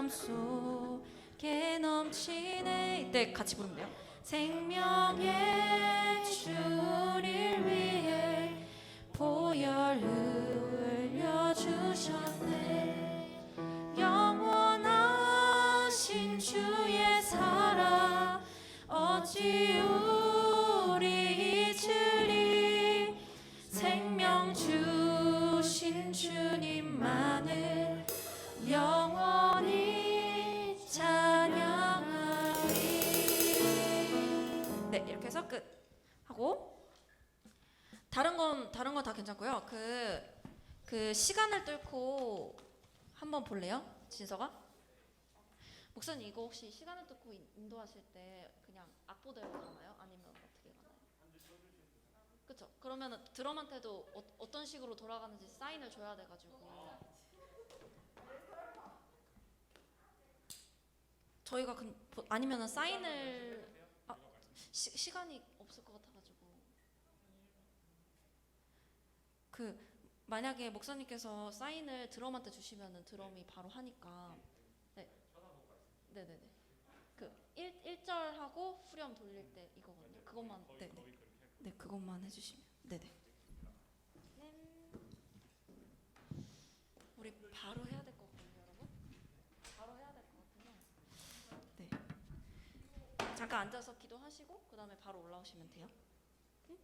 마음속에 넘치네. 이때 같이 부르면 돼요. 생명의 주를 위해 보혈 흘려주셨네. 영원하신 주의 사랑 어찌 우리 잊으리. 생명 주신 주님만을 영원히 찬양하리. 네, 이렇게 해서 끝 하고, 다른 건 다 괜찮고요. 그 시간을 뚫고 한번 볼래요? 진서가? 목사님, 이거 혹시 시간을 뚫고 인도하실 때 그냥 악보대로 가나요? 아니면 어떻게 가나요? 그쵸? 그러면 드럼한테도 어떤 식으로 돌아가는지 사인을 줘야 돼가지고 저희가 아니면은 사인을 시간이 없을 것 같아가지고 만약에 목사님께서 사인을 드럼한테 주시면은 드럼이 바로 하니까. 네. 네네네. 1절 하고 후렴 돌릴 때 이거거든요. 그것만. 네네. 네, 그것만 해주시면. 네네. 우리 바로 해야 될 것 같거든요, 여러분. 바로 해야 될 것 같아요. 네. 잠깐 앉아서 기도하시고 그 다음에 바로 올라오시면 돼요. 응?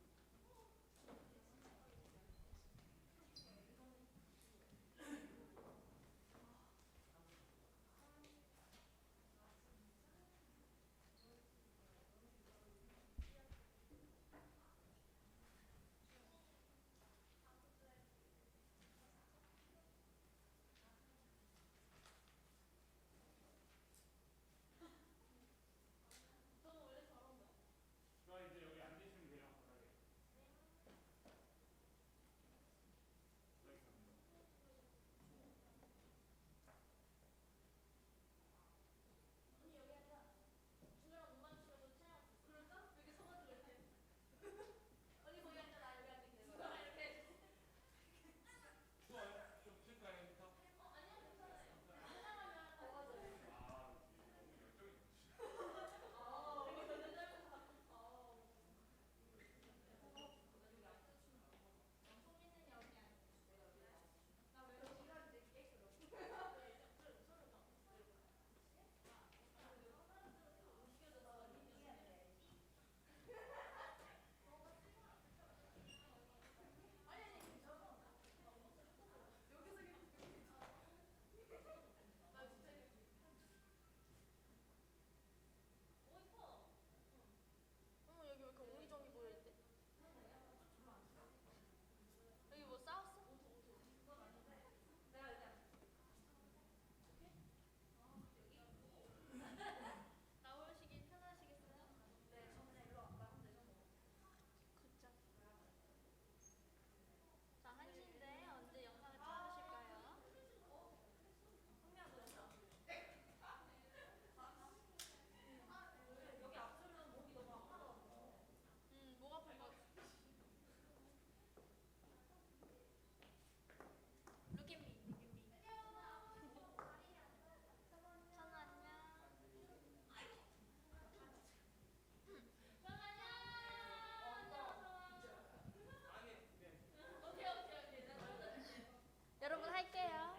여러분 할게요.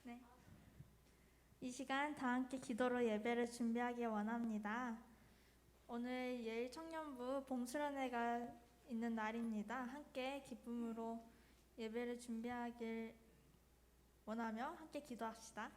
네. 이 시간 다 함께 기도로 예배를 준비하기 원합니다. 오늘 예일 청년부 봉수련회가 있는 날입니다. 함께 기쁨으로 예배를 준비하길 원하며 함께 기도합시다.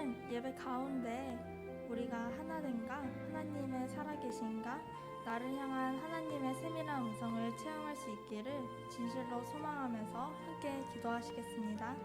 오늘은 예배 가운데 우리가 하나됨과 하나님의 살아계신가 나를 향한 하나님의 세밀한 음성을 체험할 수 있기를 진실로 소망하면서 함께 기도하시겠습니다.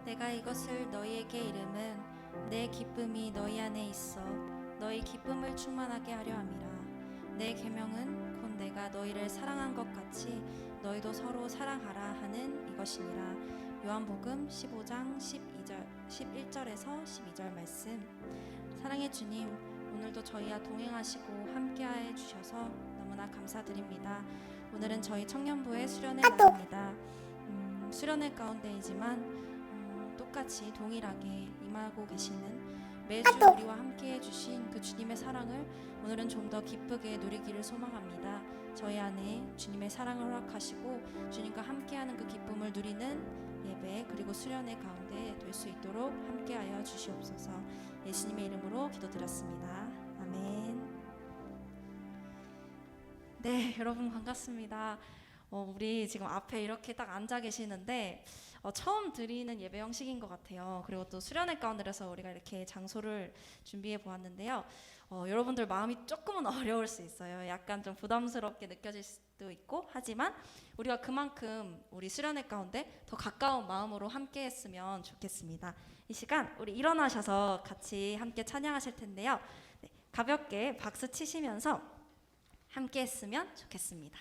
내가 이것을 너희에게 이름은 내 기쁨이 너희 안에 있어 너희 기쁨을 충만하게 하려 함이라. 내 계명은 곧 내가 너희를 사랑한 것 같이 너희도 서로 사랑하라 하는 이것이니라. 요한복음 15장 11절에서 12절 말씀. 사랑의 주님, 오늘도 저희와 동행하시고 함께해 주셔서 너무나 감사드립니다. 오늘은 저희 청년부의 수련회 날입니다. 수련회 가운데이지만 똑같이 동일하게 임하고 계시는 매주 우리와 함께 해주신 그 주님의 사랑을 오늘은 좀 더 기쁘게 누리기를 소망합니다. 저희 안에 주님의 사랑을 허락하시고 주님과 함께하는 그 기쁨을 누리는 예배 그리고 수련회 가운데 될 수 있도록 함께하여 주시옵소서. 예수님의 이름으로 기도드렸습니다. 아멘. 네, 여러분 반갑습니다. 우리 지금 앞에 이렇게 딱 앉아 계시는데 처음 드리는 예배 형식인 것 같아요. 그리고 또 수련회 가운데서 우리가 이렇게 장소를 준비해 보았는데요. 여러분들 마음이 조금은 어려울 수 있어요. 약간 좀 부담스럽게 느껴질 수도 있고 하지만 우리가 그만큼 우리 수련회 가운데 더 가까운 마음으로 함께 했으면 좋겠습니다. 이 시간 우리 일어나셔서 같이 함께 찬양하실 텐데요. 네, 가볍게 박수 치시면서 함께 했으면 좋겠습니다.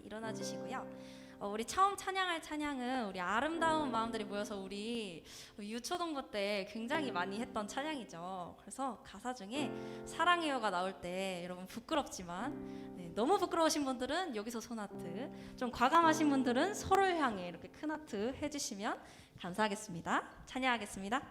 일어나 주시고요. 우리 처음 찬양할 찬양은 우리 아름다운 마음들이 모여서 우리 유초동부 때 굉장히 많이 했던 찬양이죠. 그래서 가사 중에 사랑해요가 나올 때 여러분 부끄럽지만 너무 부끄러우신 분들은 여기서 손하트, 좀 과감하신 분들은 서로를 향해 이렇게 큰 하트 해주시면 감사하겠습니다. 찬양하겠습니다.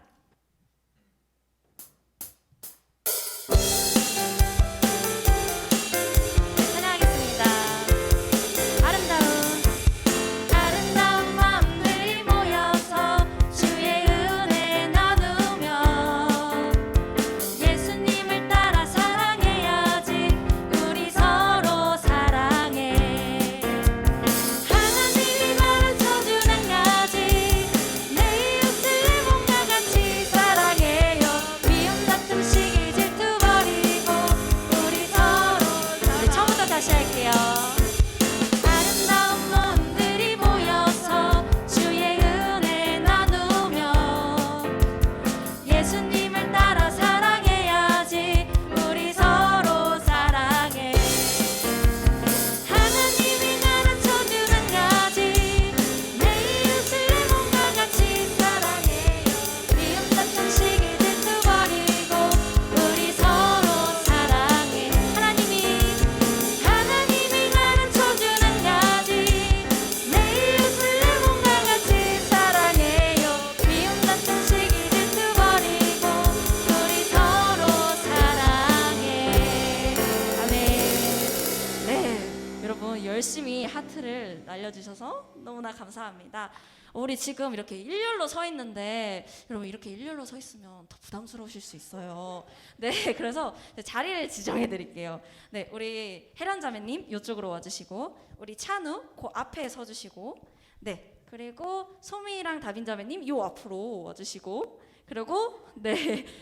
열심히 하트를 날려주셔서 너무나 감사합니다. 우리 지금 이렇게 일렬로 서 있는데 여러분 이렇게 일렬로 서 있으면 더 부담스러우실 수 있어요. 네, 그래서 자리를 지정해 드릴게요. 네, 우리 혜련 자매님 이쪽으로 와주시고, 우리 찬우 그 앞에 서주시고, 네, 그리고 소미랑 다빈 자매님 요 앞으로 와주시고, 그리고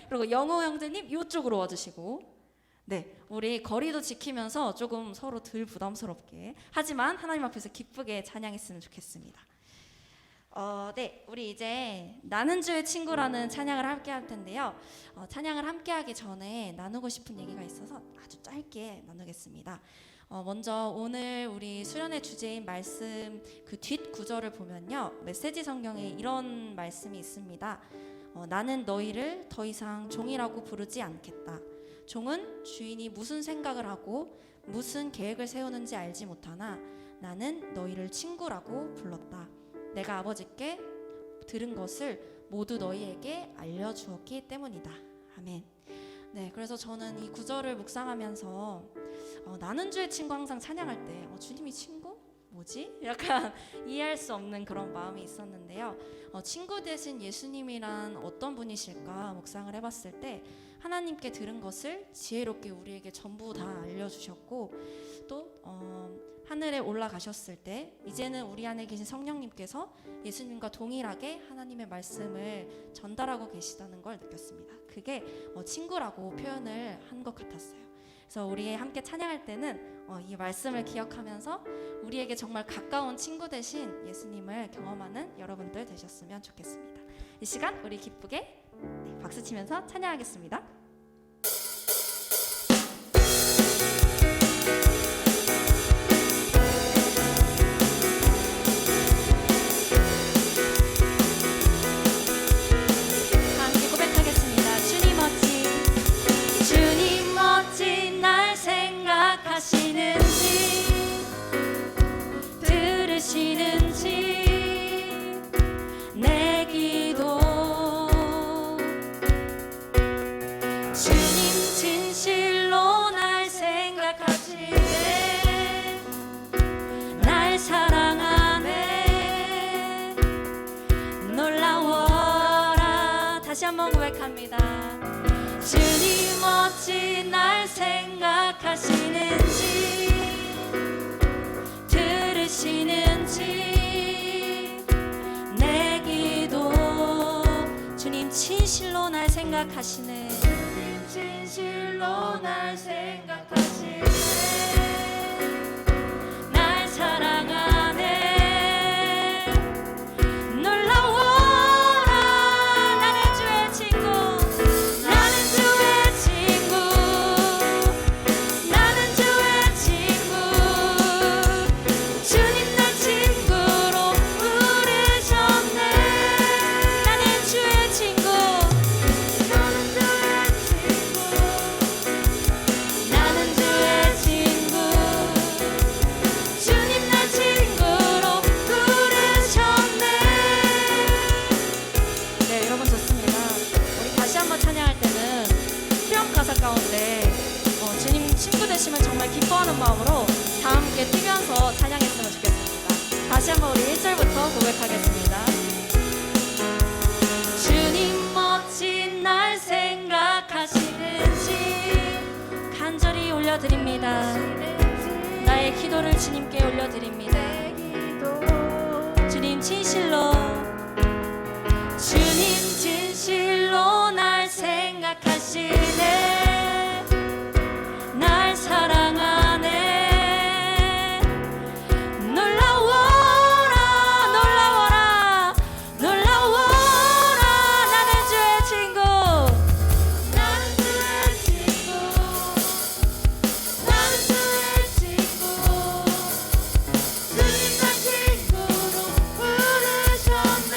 그리고 영호 형제님 이쪽으로 와주시고. 네, 우리 거리도 지키면서 조금 서로 덜 부담스럽게, 하지만 하나님 앞에서 기쁘게 찬양했으면 좋겠습니다. 네, 우리 이제 나는 주의 친구라는 찬양을 함께 할 텐데요. 찬양을 함께 하기 전에 나누고 싶은 얘기가 있어서 아주 짧게 나누겠습니다. 먼저 오늘 우리 수련의 주제인 말씀 그 뒷 구절을 보면요, 메시지 성경에 이런 말씀이 있습니다. 나는 너희를 더 이상 종이라고 부르지 않겠다. 종은 주인이 무슨 생각을 하고 무슨 계획을 세우는지 알지 못하나 나는 너희를 친구라고 불렀다. 내가 아버지께 들은 것을 모두 너희에게 알려주었기 때문이다. 아멘. 네, 그래서 저는 이 구절을 묵상하면서 나는 주의 친구 항상 찬양할 때 주님이 친구? 뭐지? 약간 이해할 수 없는 그런 마음이 있었는데요. 친구 대신 예수님이란 어떤 분이실까 묵상을 해봤을 때 하나님께 들은 것을 지혜롭게 우리에게 전부 다 알려주셨고, 또 하늘에 올라가셨을 때 이제는 우리 안에 계신 성령님께서 예수님과 동일하게 하나님의 말씀을 전달하고 계시다는 걸 느꼈습니다. 그게 친구라고 표현을 한 것 같았어요. 그래서 우리 함께 찬양할 때는 이 말씀을 기억하면서 우리에게 정말 가까운 친구 대신 예수님을 경험하는 여러분들 되셨으면 좋겠습니다. 이 시간 우리 기쁘게 박수 치면서 찬양하겠습니다. 함께 고백하겠습니다. 주님 멋진, 주님 멋진 날 생각하시는지 들으시는지 내 기도, 주님 진실로 날 생각하시네, 날 사랑하네, 놀라워라. 다시 한번 고백합니다. 주님 어찌 날 생각하시는지 들으시는지 내 기도, 주님 진실로 날 생각하시네, 주님 진실로 날 생각하시네, 날 사랑하네, 놀라워라. 나는 주의 친구, 나는 주의 친구, 나는 주의 친구, 주님 날 친구, 주심을 정말 기뻐하는 마음으로 다 함께 뛰면서 찬양했으면 좋겠습니다. 다시 한번 우리 1절부터 고백하겠습니다. 주님 멋진 날 생각하시는지 간절히 올려드립니다. 나의 기도를 주님께 올려드립니다. 주님 진실로 날 생각하시네. 날 사랑하네. 놀라워라 놀라워라 놀라워라. 나는 주의 친구. 나는 주의 친구. 나는 주의 친구. 주님 날 친구로 부르셨네.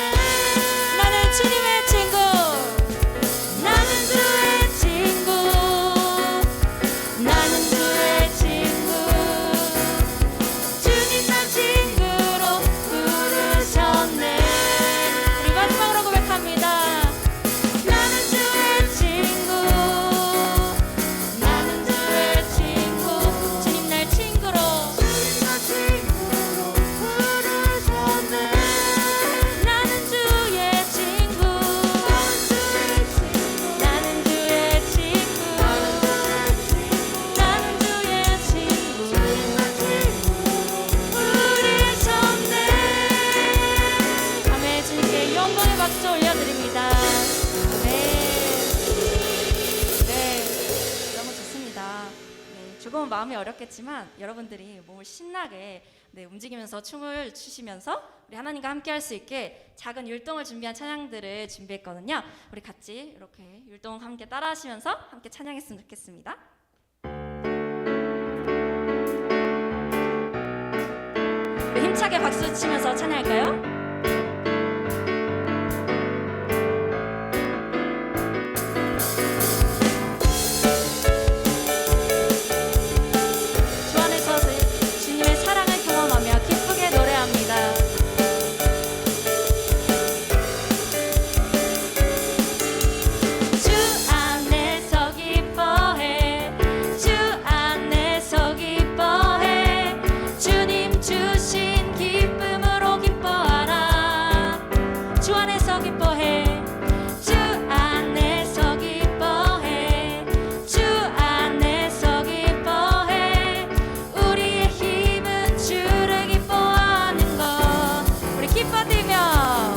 나는 주님의 친구. 나는 주의 친구. 나는 주의 친구. 주님 날 친구로 부르셨네. 우리 마지막으로 고백합니다. 나는 주의 친구. 나는 주의 친구. 주님 날 친구로. 주님 날 친구로 부르셨네. 나는 주의 친구. 나는 주의 친구. 나는 주의 친구. 부르셨네. 아멘. 주님께 영광의 박수 올려드립니다. 아멘. 네, 너무 좋습니다. 네, 조금은 마음이 어렵겠지만 여러분들이 몸을 신나게 움직이면서 춤을 추시면서 우리 하나님과 함께 할 수 있게 작은 율동을 준비한 찬양들을 준비했거든요. 우리 같이 이렇게 율동 함께 따라 하시면서 함께 찬양했으면 좋겠습니다. 우리 힘차게 박수 치면서 찬양할까요? 주 안에서 주님의 사랑을 경험하며 기쁘게 노래합니다. 주 안에서 기뻐해. 주 안에서 기뻐해. 주님 주신 기쁨으로 기뻐하라. 주 안에서 기뻐해. 주 안에서 기뻐해. 주 안에서 기뻐해. 우리의 힘은 주를 기뻐하는 것. 우리 기뻐뛰며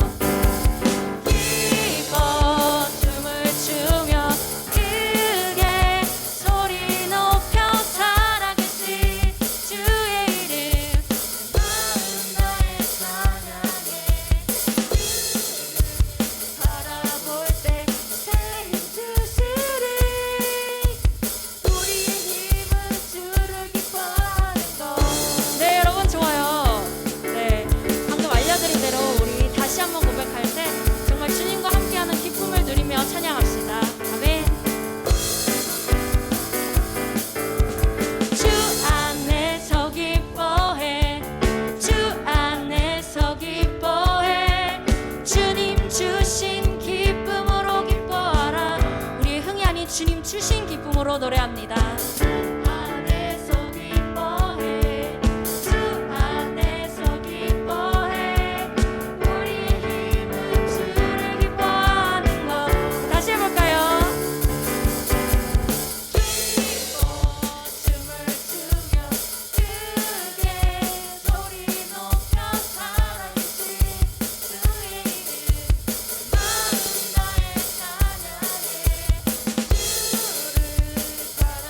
기뻐 춤을 추며 크게 소리 높여 살아계신 주의 이름. 마음 나의 찬양해. 바라볼 때 새 힘 주시리. 우리의 힘은 주를 기뻐하는 것. 네, 여러분 좋아요. 네, 방금 알려드린 대로 우리 다시 한번 고백할 때 정말 주님과 함께하는 기쁨을 누리며 찬양합시다. 아멘. 주 안에서 기뻐해. 주 안에서 기뻐해. 주님 주신 기쁨으로 기뻐하라. 우리의 흥이 아닌 주님 주신 기쁨으로 노래합니다. 주 안에서 기뻐해. 주 안에서 기뻐해. 우리의 힘은 주를 기뻐하는 것. 다시 해볼까요? 기뻐 춤을 추며 크게 소리 높여 살아계신 주의 이름. 마음 나의 찬양해. 주를 바라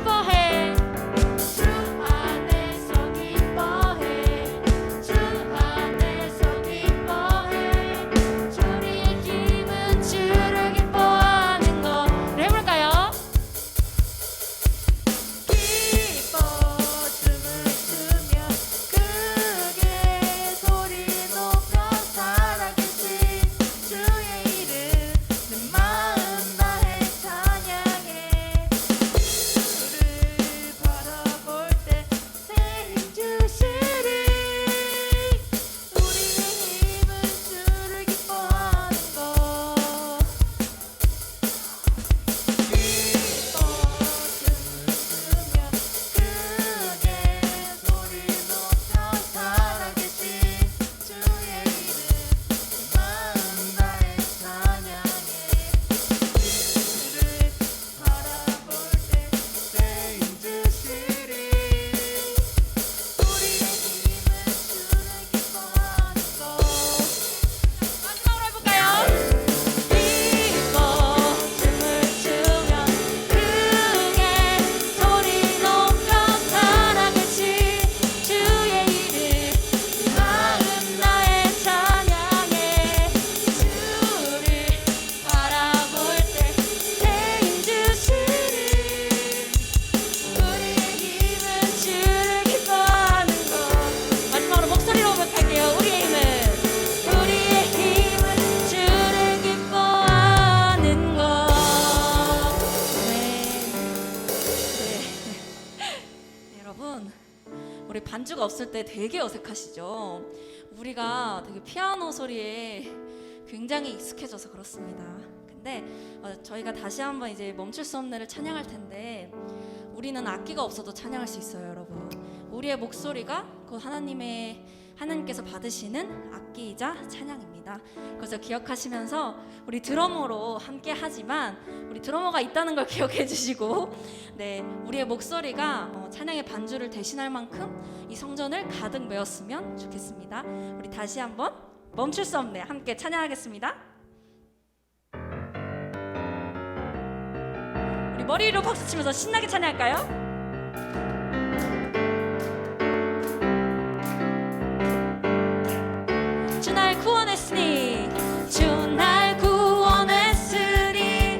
기뻐해 주 안에서 기뻐해 주 안에서 기뻐해 우리의 힘은 주를 기뻐하는 것 해볼까요? 기뻐 춤을 추며 크게 소리 높여 살아계신 주의 이름 내 마음 다해 찬양해 주를 바라볼 때 새 힘 주시리 우리의 힘은 주를 기뻐하는 것 기뻐 춤을 추며 크게 소리 높여 살아계신 주의 이름 내 마음 다해 찬양해 주를 바라볼 때 새 힘 주시리 우리의 힘은 주를 기뻐하는 것 마지막으로 해볼까요? 기뻐 춤을 추며 크게 소리 높여 살아계신 주의 이름 마음 나의 찬양해 주를 바라볼 때 새 힘 주시리 우리의 힘은 주를 기뻐하는 것 마지막으로 목소리로 고백할게요. 우리의 힘은 주를 기뻐하는 것 네. 여러분 우리 반주가 없을 때 되게 어색하시죠? 우리가 되게 피아노 소리에 굉장히 익숙해져서 그렇습니다. 근데 저희가 다시 한번 이제 멈출 수 없네를 찬양할 텐데 우리는 악기가 없어도 찬양할 수 있어요, 여러분. 우리의 목소리가 곧 하나님께서 받으시는 악기이자 찬양입니다. 그래서 기억하시면서 우리 드러머로 함께 하지만 우리 드러머가 있다는 걸 기억해 주시고 네, 우리의 목소리가 찬양의 반주를 대신할 만큼 이 성전을 가득 메웠으면 좋겠습니다. 우리 다시 한번 멈출 수 없네 함께 찬양하겠습니다. 우리 머리 위로 박수 치면서 신나게 찬양할까요? 주 날 구원했으니 주 날 구원했으니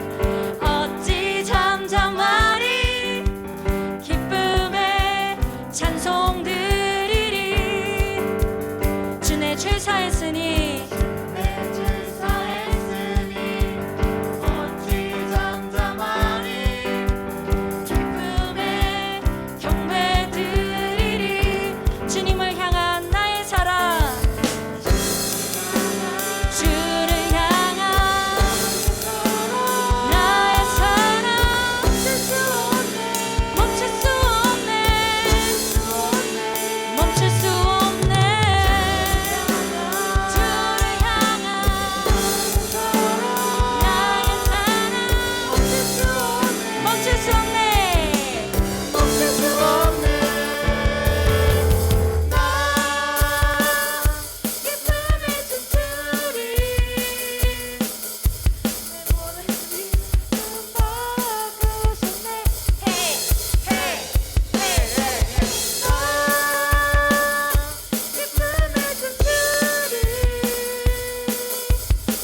어찌 잠잠하리 기쁨에 찬송 드리리 주 내 죄 사했으니 어찌 잠잠하리 기쁨에 경배 드리리 주님을 향한 나의 사랑 주를 향한 나의 사랑 멈출 수 없네 멈출 수 없네 주를 향한 나의 사랑 멈출 수 없네 멈출 수 없네 나 기쁨에 춤추리 내 모든 힘을 바꾸셨네 헤이 헤이 헤이 나 기쁨에 춤추리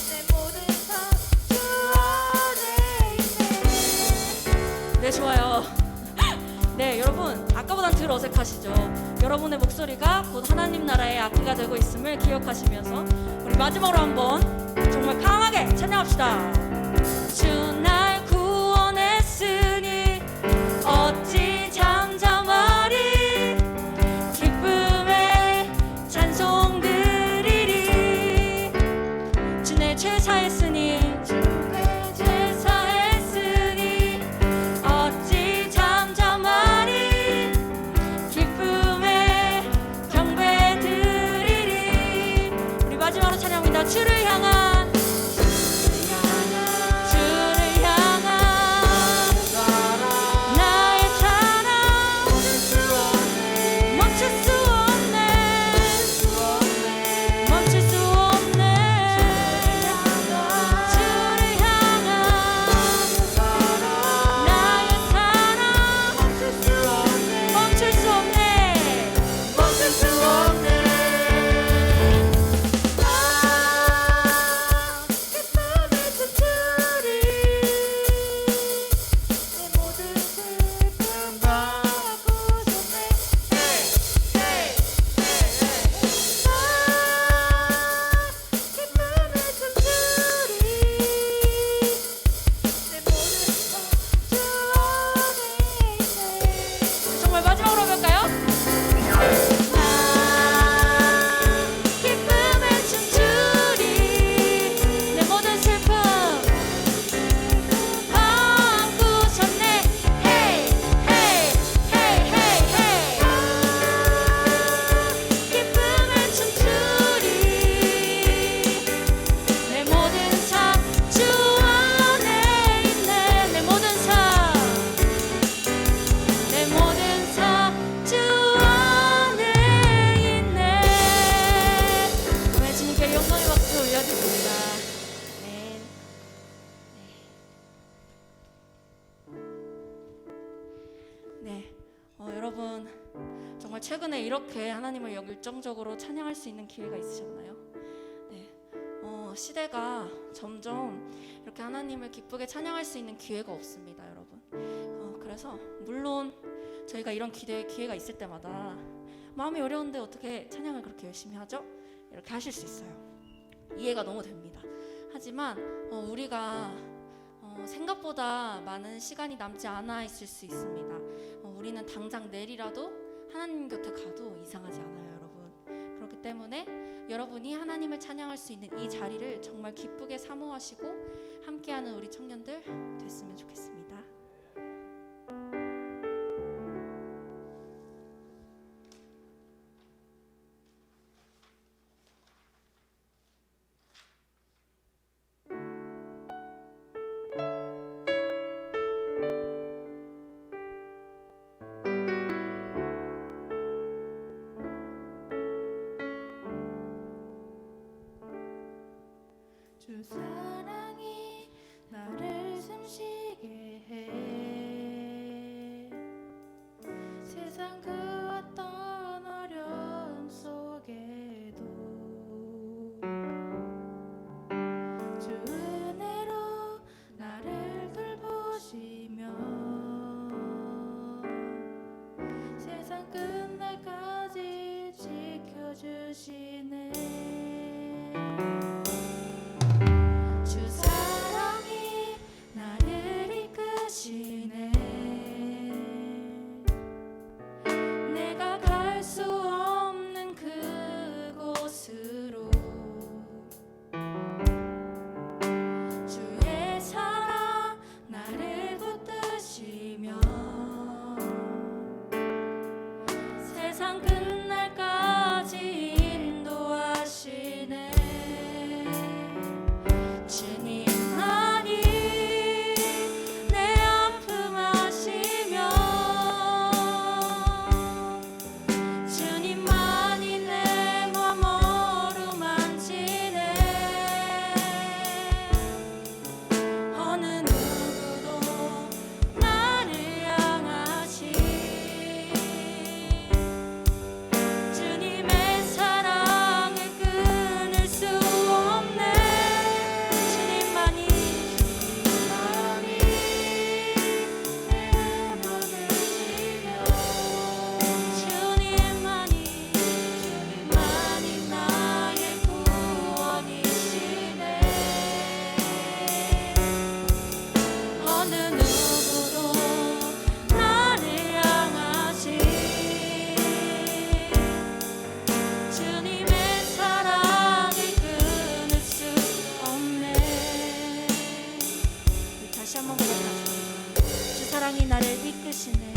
내 모든 삶 주 안에 있네 네 좋아요 네 여러분 아까보단 덜 어색하시죠? 여러분의 목소리가 곧 하나님 나라의 악기가 되고 있음을 기억하시면서 우리 마지막으로 한번 정말 강하게 찬양합시다. 주 날 구원했으니 어찌 잠잠하리 기쁨에 찬송 드리리 주 내 죄 사했으니 죄 사했으니 어찌 잠잠하리 기쁨에 경배 드리리 우리 마지막으로 찬양합니다. 주를 향한 주를 향한 네, 여러분 정말 최근에 이렇게 하나님을 열정적으로 찬양할 수 있는 기회가 있으셨나요? 네, 시대가 점점 이렇게 하나님을 기쁘게 찬양할 수 있는 기회가 없습니다, 여러분. 그래서 물론 저희가 이런 기회가 있을 때마다 마음이 어려운데 어떻게 찬양을 그렇게 열심히 하죠? 이렇게 하실 수 있어요. 이해가 너무 됩니다. 하지만 우리가 생각보다 많은 시간이 남지 않아 있을 수 있습니다. 우리는 당장 내일이라도 하나님 곁에 가도 이상하지 않아요, 여러분. 그렇기 때문에 여러분이 하나님을 찬양할 수 있는 이 자리를 정말 기쁘게 사모하시고 함께하는 우리 청년들 됐으면 좋겠습니다. 주 사랑이 나를 숨쉬게 해 세상 그 어떤 어려움 속에도 주 은혜로 나를 돌보시며 세상 끝날까지 지켜주시네. 주 사랑이 나를 이끄시네. 내가 갈 수 없는 그곳으로 주의 사랑 나를 붙드시며 세상 끝날까지 인도하시네. 주님만이 내 아픔 아시며 주님만이 내 맘 어루만지네. 어느 누구도 나를 향하시 주님의 사랑을 끊을 수 없네. 주님만이 내 음악을 지며 주님만이 나의 구원이시네. 어느 누구도 나를 향하시 주님의 사랑을 끊을 수 없네. 우리 다시 한번 고백하겠습니다. 주 사랑이 나를 이끄시네.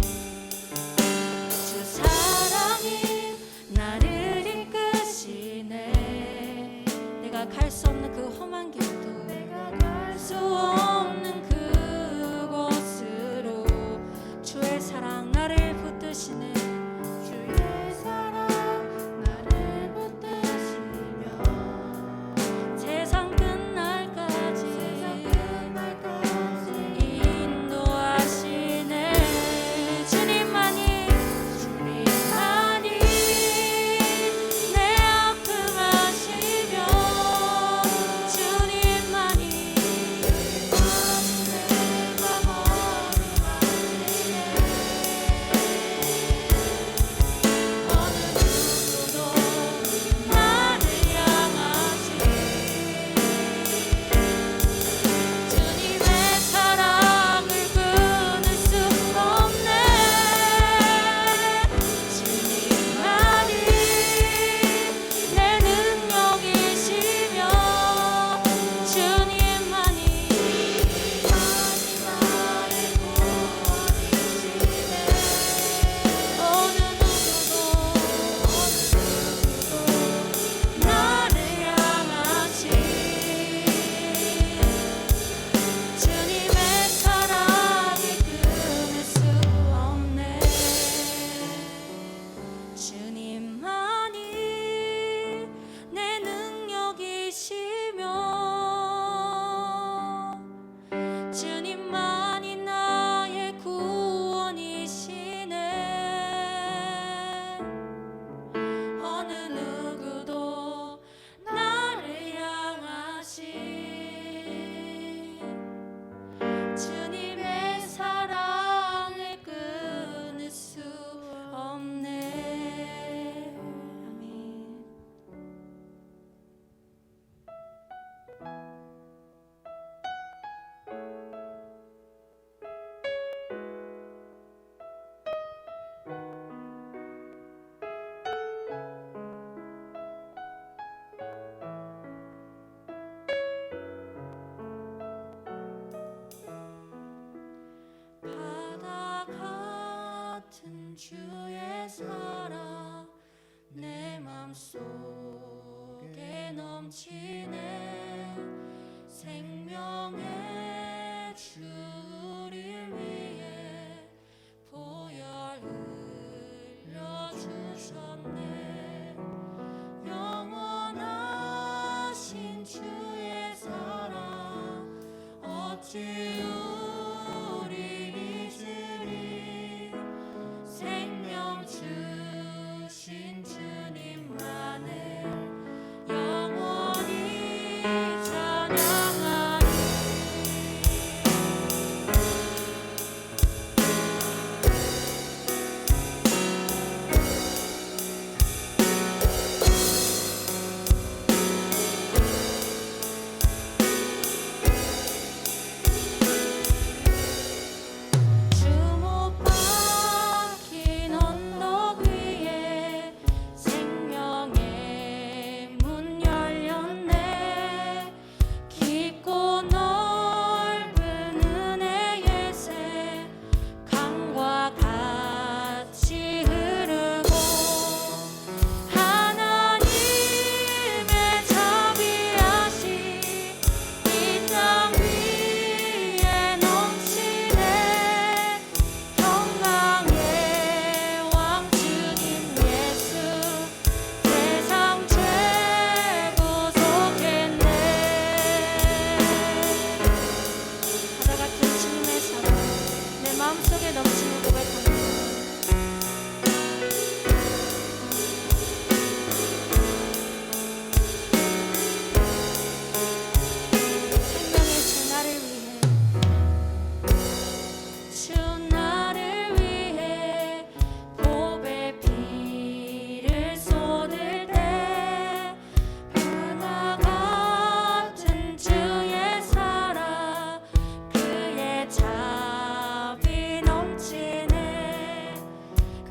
주 사랑이 나를 이끄시네. 내가 갈 수 없는 그 험한 길도 내가 갈 수 없는 그곳으로 주의 사랑 나를 붙드시네. 주의 사랑 나를 붙드시며 세상 끝날까지 인도하시네. 주님만이 내 아픔 아시며 주님만이 내 맘 어루만지네. 우리 잊으리 생명 주신 주님만을 영원히 찬양하리. 마음속에 넘치는 고백합니다. 생명의 주 나를 위해 주 나를 위해 보배 피를 쏟을 때 바다 같은 주의 사랑 그의 자비 넘치네.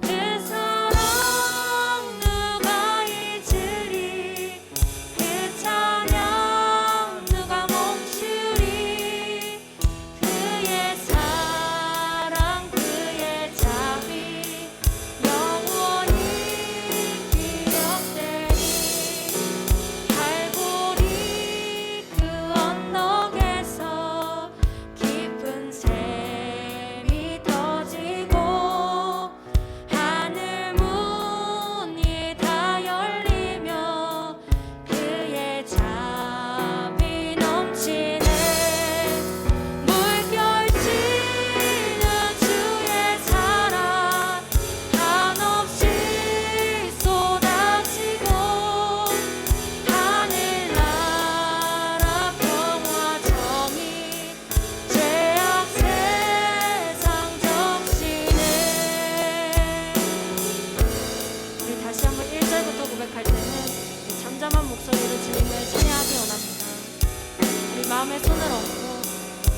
그 사랑 누가 잊으리 그 찬양 누가 멈추리 그의 사랑 그의 자비 영원히 기억되리. 갈보리 그 언덕에서 깊은 샘이 터지고 하늘 문이 다 열리며 그의 자비 넘치네. 물결치는 주의 사랑 한없이 쏟아지고 하늘나라 평화 정의 죄악 세상 적시네. 우리 다시 한번 1절부터 고백할 때는 이 잠잠한 목소리로 주님을 찬양하기 원합니다. 우리 마음에 손을 얹고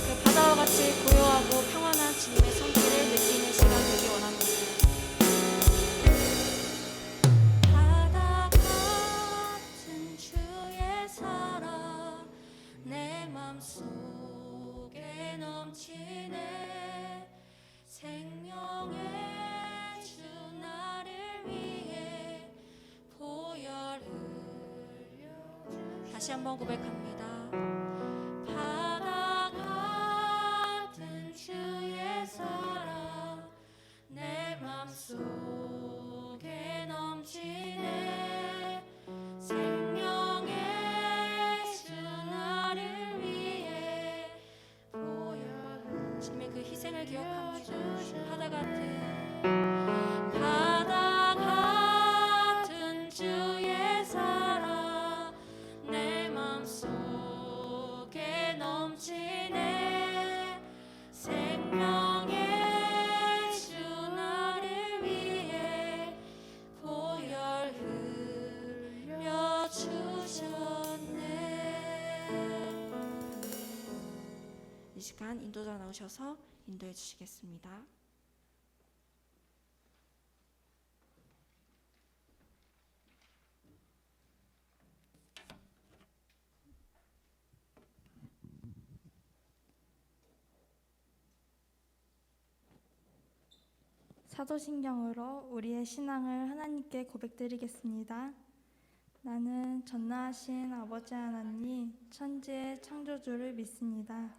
그 바다와 같이 고요하고 평안한 주님의 손길을 느끼는 시간 되기 원합니다. 바다 같은 주의 사랑 내 맘속에 넘치네. 생명의 주 나를 위해 보혈 흘려. 다시 한번 고백합니다. 바다 같은 주의 사랑 내 맘속에 넘치네. 생명의 주 나를 위해 보혈 주님의 그 희생을 기억합니다. 바다 같은 주의 사랑 내 맘속에 넘치네. 생명의 주 나를 위해 보혈 흘려 주셨네. 이 시간 인도자 나오셔서 인도해 주시겠습니다. 사도신경으로 우리의 신앙을 하나님께 고백드리겠습니다. 나는 전능하신 아버지 하나님, 천지의 창조주를 믿습니다.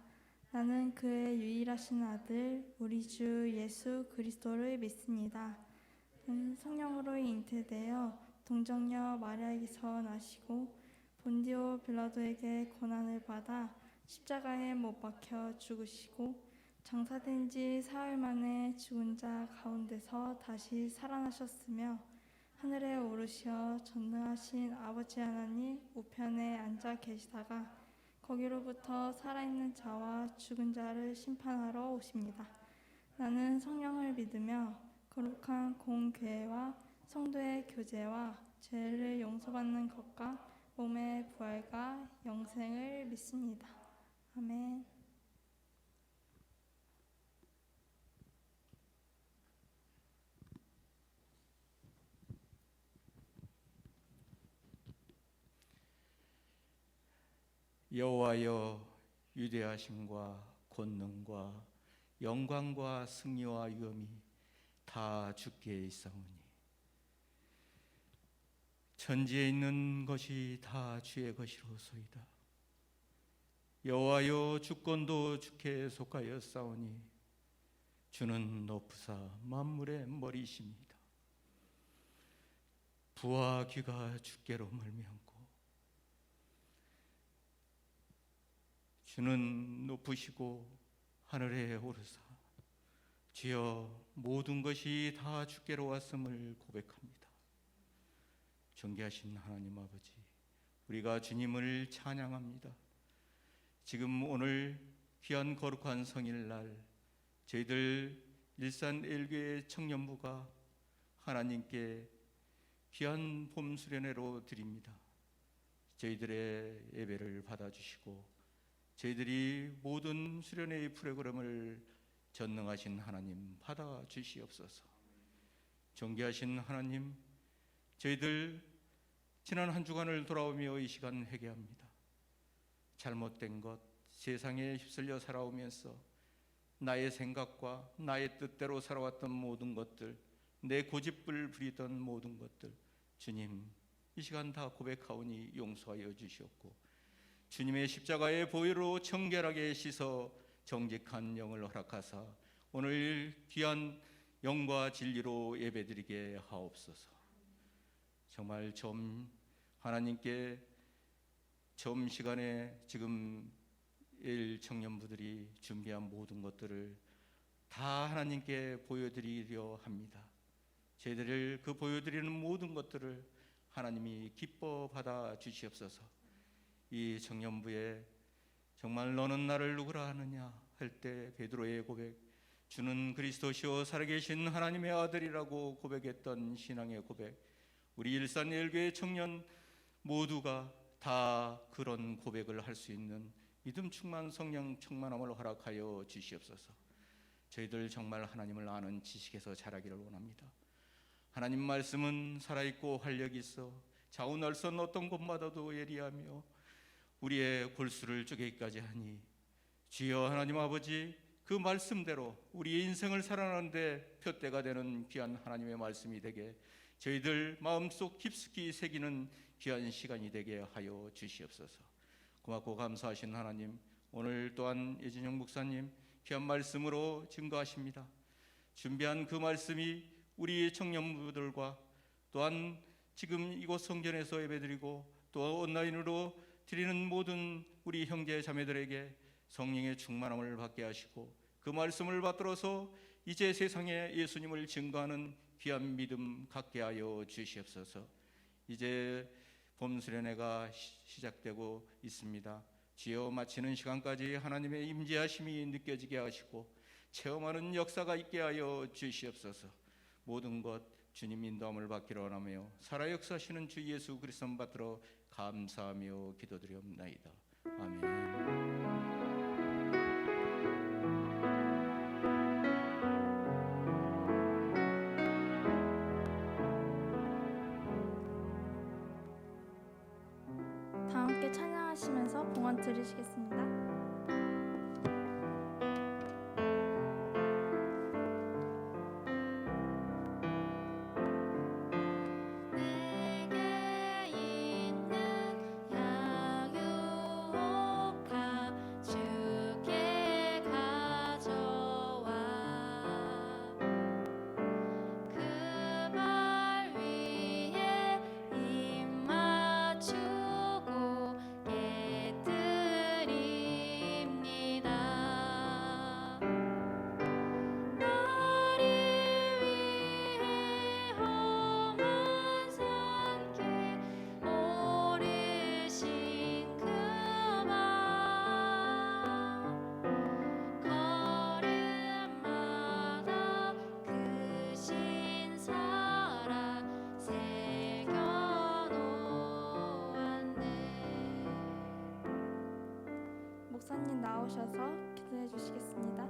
나는 그의 유일하신 아들, 우리 주 예수 그리스도를 믿습니다. 그는 성령으로 잉태되어 동정녀 마리아에게서 나시고 본디오 빌라도에게 고난을 받아 십자가에 못 박혀 죽으시고 장사된 지 사흘 만에 죽은 자 가운데서 다시 살아나셨으며 하늘에 오르시어 전능하신 아버지 하나님 우편에 앉아 계시다가 거기로부터 살아있는 자와 죽은 자를 심판하러 오십니다. 나는 성령을 믿으며 거룩한 공교회와 성도의 교제와 죄를 용서받는 것과 몸의 부활과 영생을 믿습니다. 아멘. 여호와여, 위대하심과 권능과 영광과 승리와 위엄이 다 주께 있사오니 천지에 있는 것이 다 주의 것이로소이다. 여호와여, 주권도 주께 속하였사오니 주는 높으사 만물의 머리이십니다. 부와 귀가 주께로 멀미하고 주는 높으시고 하늘에 오르사 주여 모든 것이 다 주께로 왔음을 고백합니다. 존귀하신 하나님 아버지, 우리가 주님을 찬양합니다. 지금 오늘 귀한 거룩한 성일날 저희들 일산엘교회 청년부가 하나님께 귀한 봄 수련회로 드립니다. 저희들의 예배를 받아주시고 저희들이 모든 수련회의 프로그램을 전능하신 하나님 받아주시옵소서. 존귀하신 하나님, 저희들 지난 한 주간을 돌아오며 이 시간 회개합니다. 잘못된 것, 세상에 휩쓸려 살아오면서 나의 생각과 나의 뜻대로 살아왔던 모든 것들, 내 고집을 부리던 모든 것들, 주님 이 시간 다 고백하오니 용서하여 주시옵고 주님의 십자가의 보혈로 정결하게 씻어 정직한 영을 허락하사 오늘 귀한 영과 진리로 예배드리게 하옵소서. 정말 좀 하나님께 좀 시간에 지금 일 청년부들이 준비한 모든 것들을 다 하나님께 보여드리려 합니다. 저희들을 그 보여드리는 모든 것들을 하나님이 기뻐 받아 주시옵소서. 이 청년부에 정말 너는 나를 누구라 하느냐 할 때 베드로의 고백, 주는 그리스도시요 살아계신 하나님의 아들이라고 고백했던 신앙의 고백, 우리 일산엘교회 청년 모두가 다 그런 고백을 할 수 있는 믿음 충만 성령 충만함을 허락하여 주시옵소서. 저희들 정말 하나님을 아는 지식에서 자라기를 원합니다. 하나님 말씀은 살아있고 활력이 있어 좌우날선 어떤 곳마다도 예리하며 우리의 골수를 쪼개기까지 하니 주여 하나님 아버지, 그 말씀대로 우리의 인생을 살아가는데 표대가 되는 귀한 하나님의 말씀이 되게 저희들 마음속 깊숙이 새기는 귀한 시간이 되게 하여 주시옵소서. 고맙고 감사하신 하나님, 오늘 또한 예진영 목사님 귀한 말씀으로 증거하십니다. 준비한 그 말씀이 우리 청년부들과 또한 지금 이곳 성전에서 예배드리고 또 온라인으로 드리는 모든 우리 형제 자매들에게 성령의 충만함을 받게 하시고 그 말씀을 받들어서 이제 세상에 예수님을 증거하는 귀한 믿음 갖게 하여 주시옵소서. 이제 봄 수련회가 시작되고 있습니다. 주여 마치는 시간까지 하나님의 임재하심이 느껴지게 하시고 체험하는 역사가 있게 하여 주시옵소서. 모든 것 주님 인도함을 받기를 원하며 살아 역사하시는 주 예수 그리스도 받들어 감사하며 기도드리옵나이다. 아멘. 다 함께 찬양하시면서 봉헌 드리시겠습니다. 입 맞추고 깨뜨리 목사님 나오셔서 기도해 주시겠습니다.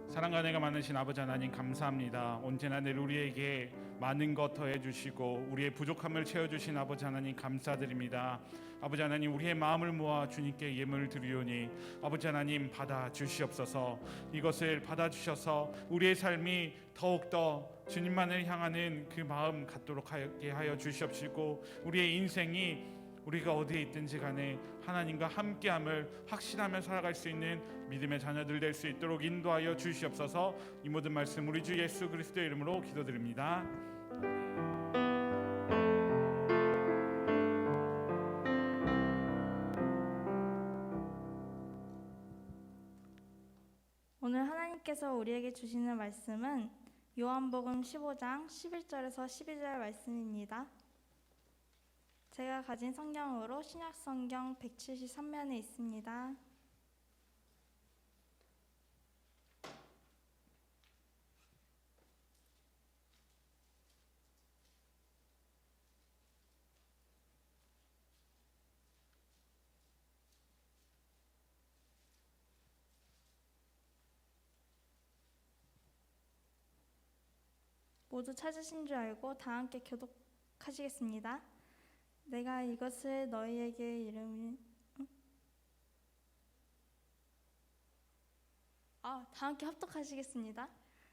사랑과 은혜가 많으신 아버지 하나님 감사합니다. 언제나 늘 우리에게 많은 것 더해 주시고 우리의 부족함을 채워 주신 아버지 하나님 감사드립니다. 아버지 하나님 우리의 마음을 모아 주님께 예물을 드리오니 아버지 하나님 받아 주시옵소서. 이것을 받아 주셔서 우리의 삶이 더욱더 주님만을 향하는 그 마음 갖도록 하게 하여 주시옵시고 우리의 인생이 우리가 어디에 있든지 간에 하나님과 함께함을 확신하며 살아갈 수 있는 믿음의 자녀들 될 수 있도록 인도하여 주시옵소서. 이 모든 말씀 우리 주 예수 그리스도의 이름으로 기도드립니다. 오늘 하나님께서 우리에게 주시는 말씀은 요한복음 15장 11절에서 12절 말씀입니다. 제가 가진 성경으로 신약성경 173면에 있습니다. 모두 찾으신 줄 알고 다 함께 교독하시겠습니다. 내가 이것을 너희에게 이름이 다 함께 합독하시겠습니다.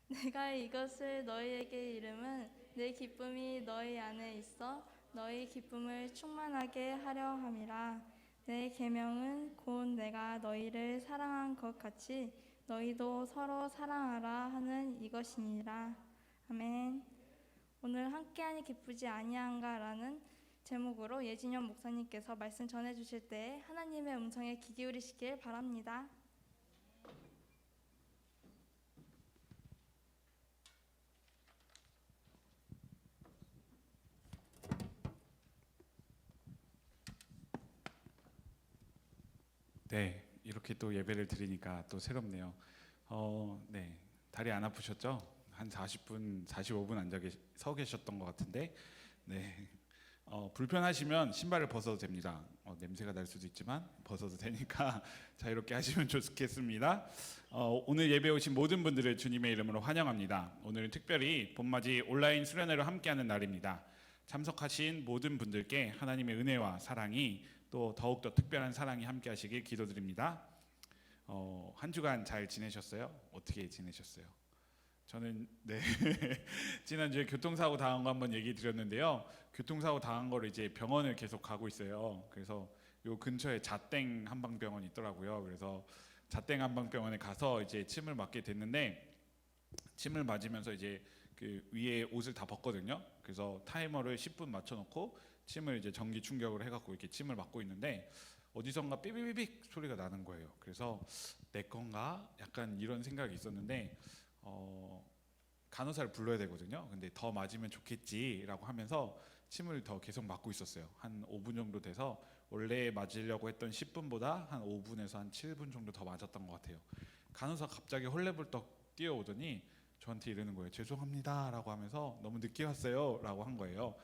내가 이것을 너희에게 이름은 내 기쁨이 너희 안에 있어 너희 기쁨을 충만하게 하려 함이라. 내 계명은 곧 내가 너희를 사랑한 것 같이 너희도 서로 사랑하라 하는 이것이니라. 아멘. 오늘 함께하니 기쁘지 아니한가라는 제목으로 예진현 목사님께서 말씀 전해주실 때 하나님의 음성에 귀 기울이시길 바랍니다. 네, 이렇게 또 예배를 드리니까 또 새롭네요. 네, 다리 안 아프셨죠? 한 40분, 45분 서 계셨던 것 같은데, 네, 불편하시면 신발을 벗어도 됩니다. 냄새가 날 수도 있지만 벗어도 되니까 자유롭게 하시면 좋겠습니다. 오늘 예배 오신 모든 분들을 주님의 이름으로 환영합니다. 오늘은 특별히 봄맞이 온라인 수련회로 함께하는 날입니다. 참석하신 모든 분들께 하나님의 은혜와 사랑이 또 더욱더 특별한 사랑이 함께하시길 기도드립니다. 한 주간 잘 지내셨어요? 어떻게 지내셨어요? 저는 지난주에 교통사고 당한 거 한번 얘기 드렸는데요. 교통사고 당한 거를 이제 병원을 계속 가고 있어요. 그래서 요 근처에 자땡 한방병원이 있더라고요. 그래서 자땡 한방병원에 가서 이제 침을 맞게 됐는데 침을 맞으면서 이제 그 위에 옷을 다 벗거든요. 그래서 타이머를 10분 맞춰놓고 침을 이제 전기 충격을 해갖고 이렇게 침을 맞고 있는데 어디선가 삐비비빅 소리가 나는 거예요. 그래서 내 건가? 약간 이런 생각이 있었는데 간호사를 불러야 되거든요. 근데 더 맞으면 좋겠지라고 하면서 침을 더 계속 맞고 있었어요. 한 5분 정도 돼서 원래 맞으려고 했던 10분보다 한 5분에서 한 7분 정도 더 맞았던 것 같아요. 간호사 갑자기 헐레벌떡 뛰어오더니 저한테 이러는 거예요. 죄송합니다라고 하면서 너무 늦게 왔어요라고 한 거예요.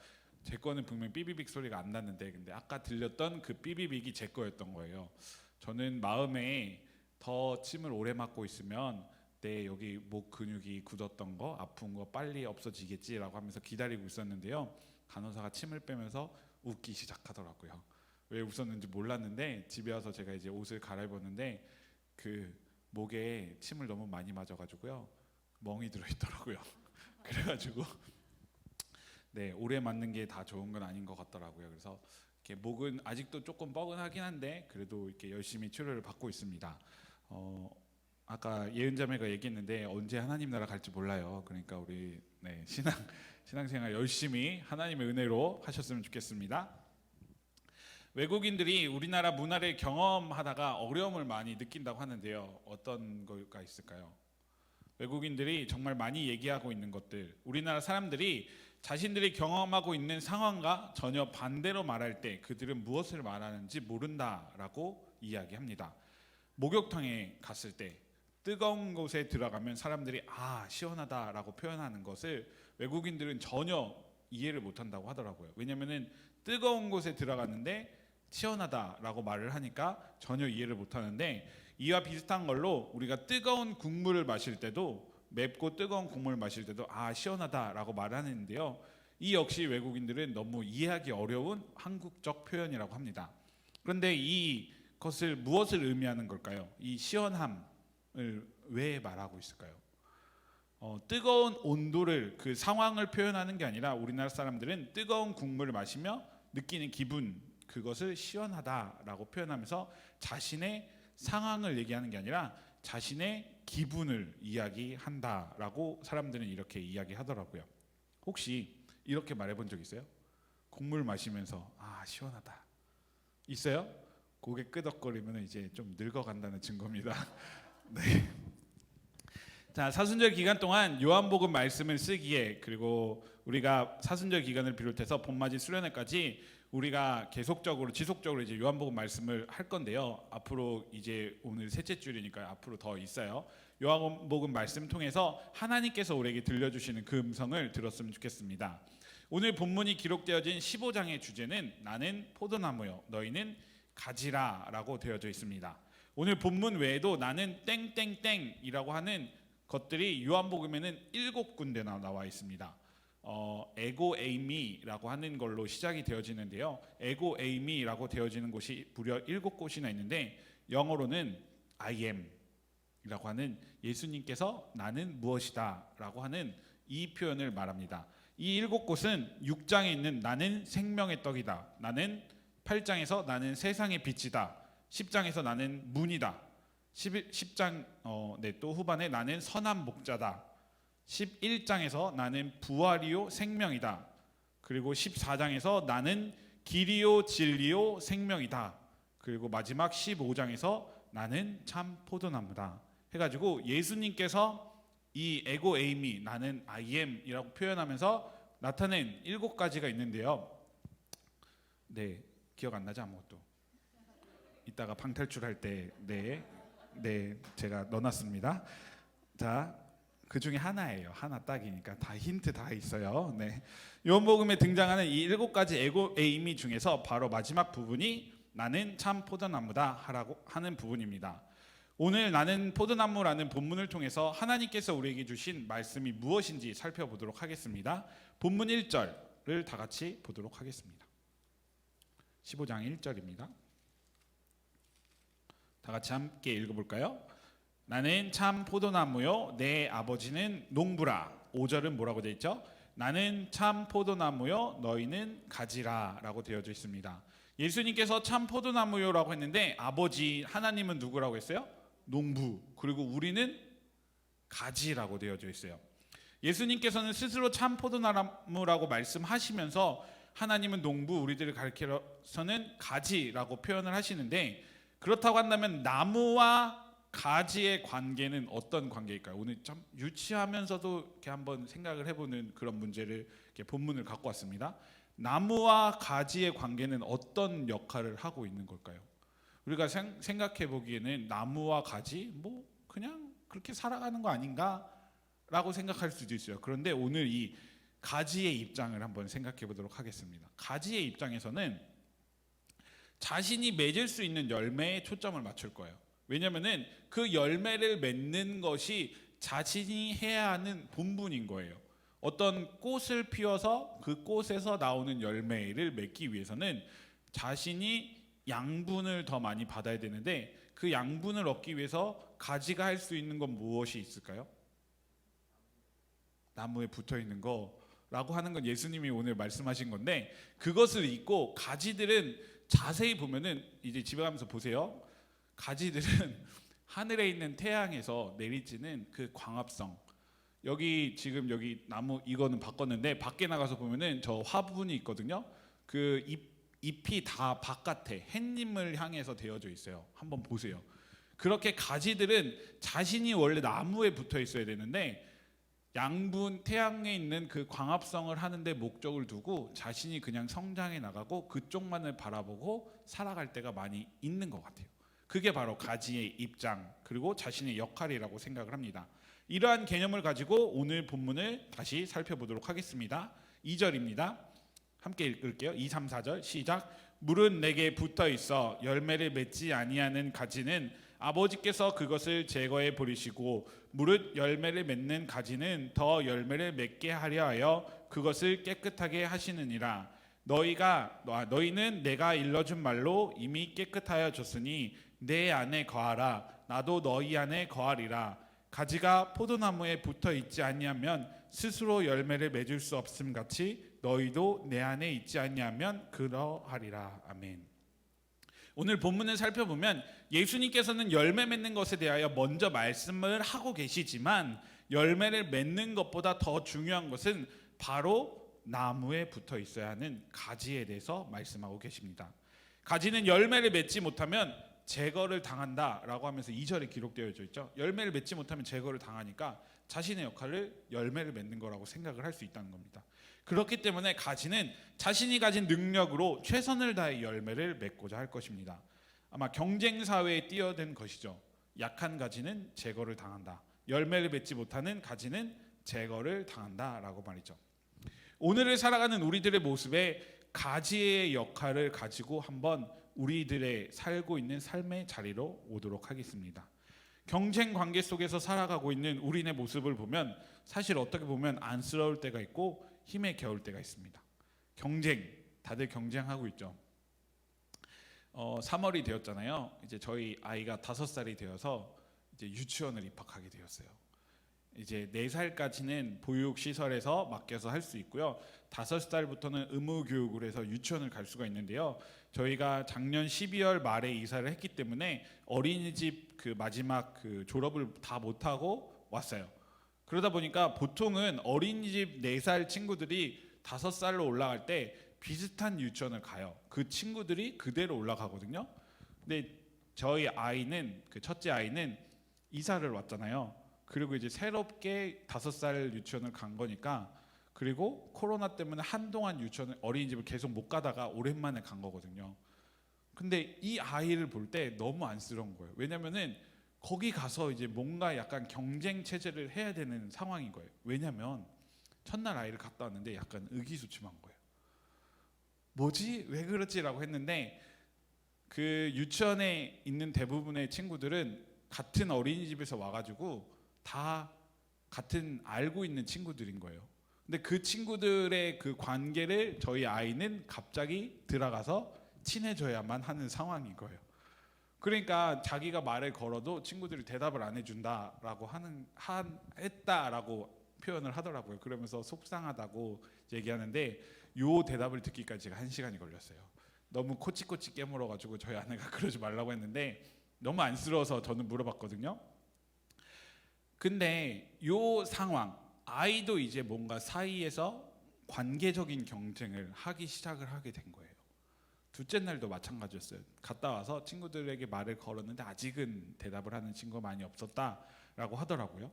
제 거는 분명 삐비빅 소리가 안 났는데 근데 아까 들렸던 그 삐비빅이 제 거였던 거예요. 저는 마음에 더 침을 오래 맞고 있으면 내 여기 목 근육이 굳었던 거 아픈 거 빨리 없어지겠지라고 하면서 기다리고 있었는데요. 간호사가 침을 빼면서 웃기 시작하더라고요. 왜 웃었는지 몰랐는데 집에 와서 제가 이제 옷을 갈아입었는데 그 목에 침을 너무 많이 맞아가지고요 멍이 들어있더라고요. 그래가지고 네 오래 맞는 게 다 좋은 건 아닌 것 같더라고요. 그래서 이렇게 목은 아직도 조금 뻐근하긴 한데 그래도 이렇게 열심히 치료를 받고 있습니다. 아까 예은자매가 얘기했는데 언제 하나님 나라 갈지 몰라요. 그러니까 우리 신앙생활 열심히 하나님의 은혜로 하셨으면 좋겠습니다. 외국인들이 우리나라 문화를 경험하다가 어려움을 많이 느낀다고 하는데요. 어떤 거가 있을까요? 외국인들이 정말 많이 얘기하고 있는 것들, 우리나라 사람들이 자신들이 경험하고 있는 상황과 전혀 반대로 말할 때 그들은 무엇을 말하는지 모른다라고 이야기합니다. 목욕탕에 갔을 때 뜨거운 곳에 들어가면 사람들이 시원하다라고 표현하는 것을 외국인들은 전혀 이해를 못한다고 하더라고요. 왜냐면은 뜨거운 곳에 들어갔는데 시원하다라고 말을 하니까 전혀 이해를 못하는데, 이와 비슷한 걸로 우리가 뜨거운 국물을 마실 때도, 맵고 뜨거운 국물을 마실 때도 아 시원하다라고 말하는데요, 이 역시 외국인들은 너무 이해하기 어려운 한국적 표현이라고 합니다. 그런데 이것을 무엇을 의미하는 걸까요? 이 시원함을 왜 말하고 있을까요? 뜨거운 온도를, 그 상황을 표현하는 게 아니라 우리나라 사람들은 뜨거운 국물을 마시며 느끼는 기분, 그것을 시원하다라고 표현하면서 자신의 상황을 얘기하는 게 아니라 자신의 기분을 이야기한다라고 사람들은 이렇게 이야기하더라고요. 혹시 이렇게 말해본 적 있어요? 국물 마시면서 아 시원하다 있어요? 고개 끄덕거리면 이제 좀 늙어간다는 증거입니다. 네. 자, 사순절 기간 동안 요한복음 말씀을 쓰기에, 그리고 우리가 사순절 기간을 비롯해서 봄맞이 수련회까지 우리가 계속적으로 지속적으로 이제 요한복음 말씀을 할 건데요. 앞으로 이제 오늘 셋째 주일이니까 앞으로 더 있어요. 요한복음 말씀 통해서 하나님께서 우리에게 들려주시는 그 음성을 들었으면 좋겠습니다. 오늘 본문이 기록되어진 15장의 주제는 나는 포도나무요 너희는 가지라라고 되어져 있습니다. 오늘 본문 외에도 나는 땡땡땡이라고 하는 것들이 요한복음에는 7군데나 나와 있습니다. 에고 에이미라고 하는 걸로 시작이 되어지는데요. 에고 에이미라고 되어지는 곳이 무려 7곳이나 있는데, 영어로는 I am이라고 하는 예수님께서 나는 무엇이다라고 하는 이 표현을 말합니다. 이 7곳은 6장에 있는 나는 생명의 떡이다, 나는 8장에서 나는 세상의 빛이다, 10장에서 나는 문이다, 10장 또 후반에 나는 선한 목자다, 11장에서 나는 부활이요 생명이다, 그리고 14장에서 나는 길이요 진리요 생명이다, 그리고 마지막 15장에서 나는 참 포도나무다 해가지고 예수님께서 이 에고 에이미 나는 I am이라고 표현하면서 나타낸 7가지가 있는데요. 네, 기억 안 나죠? 아무것도. 이따가 방탈출할 때 제가 넣어놨습니다. 자, 그 중에 하나예요. 하나 딱이니까 다 힌트 다 있어요. 네, 요한복음에 등장하는 이 7가지 에고 에이미 중에서 바로 마지막 부분이 나는 참 포도나무다 하라고 하는 부분입니다. 오늘 나는 포도나무라는 본문을 통해서 하나님께서 우리에게 주신 말씀이 무엇인지 살펴보도록 하겠습니다. 본문 1절을 다 같이 보도록 하겠습니다. 15장 1절입니다. 다 같이 함께 읽어볼까요? 나는 참 포도나무요 내 아버지는 농부라. 5절은 뭐라고 되어 있죠? 나는 참 포도나무요 너희는 가지라 라고 되어져 있습니다. 예수님께서 참 포도나무요라고 했는데 아버지 하나님은 누구라고 했어요? 농부. 그리고 우리는 가지라고 되어져 있어요. 예수님께서는 스스로 참 포도나무라고 말씀하시면서 하나님은 농부, 우리들을 가리켜서는 가지라고 표현을 하시는데, 그렇다고 한다면 나무와 가지의 관계는 어떤 관계일까요? 오늘 참 유치하면서도 이렇게 한번 생각을 해보는 그런 문제를 이렇게 본문을 갖고 왔습니다. 나무와 가지의 관계는 어떤 역할을 하고 있는 걸까요? 우리가 생각해 보기에는 나무와 가지 뭐 그냥 그렇게 살아가는 거 아닌가라고 생각할 수도 있어요. 그런데 오늘 이 가지의 입장을 한번 생각해 보도록 하겠습니다. 가지의 입장에서는 자신이 맺을 수 있는 열매에 초점을 맞출 거예요. 왜냐면은 그 열매를 맺는 것이 자신이 해야 하는 본분인 거예요. 어떤 꽃을 피워서 그 꽃에서 나오는 열매를 맺기 위해서는 자신이 양분을 더 많이 받아야 되는데, 그 양분을 얻기 위해서 가지가 할 수 있는 건 무엇이 있을까요? 나무에 붙어 있는 거라고 하는 건 예수님이 오늘 말씀하신 건데, 그것을 잊고 가지들은 자세히 보면은 이제 집에 가면서 보세요. 가지들은 하늘에 있는 태양에서 내리쬐는 그 광합성, 여기 지금 여기 나무 이거는 바꿨는데 밖에 나가서 보면은 저 화분이 있거든요. 그 잎이 다 바깥에 햇님을 향해서 되어져 있어요. 한번 보세요. 그렇게 가지들은 자신이 원래 나무에 붙어 있어야 되는데 양분 태양에 있는 그 광합성을 하는데 목적을 두고 자신이 그냥 성장해 나가고 그쪽만을 바라보고 살아갈 때가 많이 있는 것 같아요. 그게 바로 가지의 입장 그리고 자신의 역할이라고 생각을 합니다. 이러한 개념을 가지고 오늘 본문을 다시 살펴보도록 하겠습니다. 2절입니다. 함께 읽을게요. 2, 3, 4절 시작. 물은 내게 붙어 있어 열매를 맺지 아니하는 가지는 아버지께서 그것을 제거해 버리시고 무릇 열매를 맺는 가지는 더 열매를 맺게 하려 하여 그것을 깨끗하게 하시느니라. 너희는 내가 일러준 말로 이미 깨끗하여 졌으니 내 안에 거하라. 나도 너희 안에 거하리라. 가지가 포도나무에 붙어 있지 아니하면 스스로 열매를 맺을 수 없음 같이 너희도 내 안에 있지 아니하면 그러하리라. 아멘. 오늘 본문을 살펴보면 예수님께서는 열매 맺는 것에 대하여 먼저 말씀을 하고 계시지만 열매를 맺는 것보다 더 중요한 것은 바로 나무에 붙어 있어야 하는 가지에 대해서 말씀하고 계십니다. 가지는 열매를 맺지 못하면 제거를 당한다라고 하면서 2절에 기록되어 있죠. 열매를 맺지 못하면 제거를 당하니까 자신의 역할을 열매를 맺는 거라고 생각을 할 수 있다는 겁니다. 그렇기 때문에 가지는 자신이 가진 능력으로 최선을 다해 열매를 맺고자 할 것입니다. 아마 경쟁 사회에 뛰어든 것이죠. 약한 가지는 제거를 당한다. 열매를 맺지 못하는 가지는 제거를 당한다라고 말이죠. 오늘을 살아가는 우리들의 모습에 가지의 역할을 가지고 한번 우리들의 살고 있는 삶의 자리로 오도록 하겠습니다. 경쟁 관계 속에서 살아가고 있는 우리의 모습을 보면 사실 어떻게 보면 안쓰러울 때가 있고 힘에 겨울 때가 있습니다. 다들 경쟁하고 있죠. 3월이 되었잖아요. 이제 저희 아이가 5살이 되어서 이제 유치원을 입학하게 되었어요. 이제 4살까지는 보육시설에서 맡겨서 할 수 있고요. 5살부터는 의무교육을 해서 유치원을 갈 수가 있는데요. 저희가 작년 12월 말에 이사를 했기 때문에 어린이집 그 마지막 그 졸업을 다 못하고 왔어요. 그러다 보니까 보통은 어린이집 4살 친구들이 5살로 올라갈 때 비슷한 유치원을 가요. 그 친구들이 그대로 올라가거든요. 근데 저희 아이는 그 첫째 아이는 이사를 왔잖아요. 그리고 이제 새롭게 5살 유치원을 간 거니까 그리고 코로나 때문에 한동안 유치원을 어린이집을 계속 못 가다가 오랜만에 간 거거든요. 근데 이 아이를 볼 때 너무 안쓰러운 거예요. 왜냐면은 거기 가서 이제 뭔가 약간 경쟁 체제를 해야 되는 상황인 거예요. 왜냐면 첫날 아이를 갔다 왔는데 약간 의기소침한 거예요. 뭐지? 왜 그렇지라고 했는데 그 유치원에 있는 대부분의 친구들은 같은 어린이집에서 와가지고 다 같은 알고 있는 친구들인 거예요. 근데 그 친구들의 그 관계를 저희 아이는 갑자기 들어가서 친해져야만 하는 상황인 거예요. 그러니까 자기가 말을 걸어도 친구들이 대답을 안 해준다라고 했다라고 표현을 하더라고요. 그러면서 속상하다고 얘기하는데 요 대답을 듣기까지 제가 1시간이 걸렸어요. 너무 코치코치 깨물어가지고 저희 아내가 그러지 말라고 했는데 너무 안쓰러워서 저는 물어봤거든요. 근데 요 상황, 아이도 이제 뭔가 사이에서 관계적인 경쟁을 하기 시작을 하게 된 거예요. 둘째 날도 마찬가지였어요. 갔다 와서 친구들에게 말을 걸었는데 아직은 대답을 하는 친구가 많이 없었다라고 하더라고요.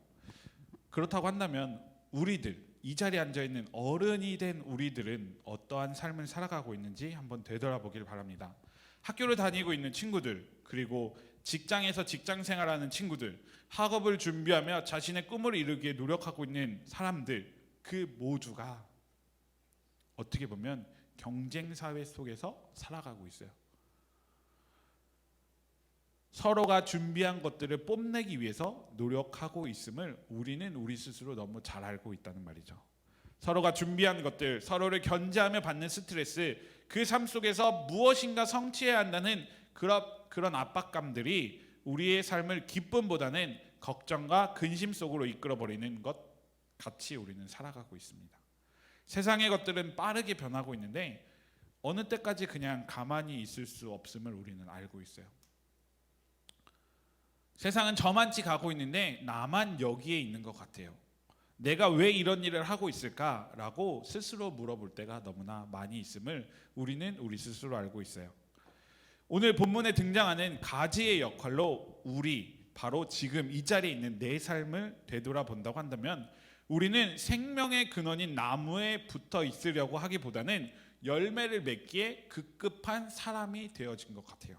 그렇다고 한다면 우리들, 이 자리에 앉아있는 어른이 된 우리들은 어떠한 삶을 살아가고 있는지 한번 되돌아보길 바랍니다. 학교를 다니고 있는 친구들, 그리고 직장에서 직장 생활하는 친구들, 학업을 준비하며 자신의 꿈을 이루기에 노력하고 있는 사람들, 그 모두가 어떻게 보면 경쟁 사회 속에서 살아가고 있어요. 서로가 준비한 것들을 뽐내기 위해서 노력하고 있음을 우리는 우리 스스로 너무 잘 알고 있다는 말이죠. 서로가 준비한 것들, 서로를 견제하며 받는 스트레스, 그 삶 속에서 무엇인가 성취해야 한다는 그런 압박감들이 우리의 삶을 기쁨보다는 걱정과 근심 속으로 이끌어버리는 것 같이 우리는 살아가고 있습니다. 세상의 것들은 빠르게 변하고 있는데 어느 때까지 그냥 가만히 있을 수 없음을 우리는 알고 있어요. 세상은 저만치 가고 있는데 나만 여기에 있는 것 같아요. 내가 왜 이런 일을 하고 있을까라고 스스로 물어볼 때가 너무나 많이 있음을 우리는 우리 스스로 알고 있어요. 오늘 본문에 등장하는 가지의 역할로 우리 바로 지금 이 자리에 있는 내 삶을 되돌아본다고 한다면 우리는 생명의 근원인 나무에 붙어 있으려고 하기보다는 열매를 맺기에 급급한 사람이 되어진 것 같아요.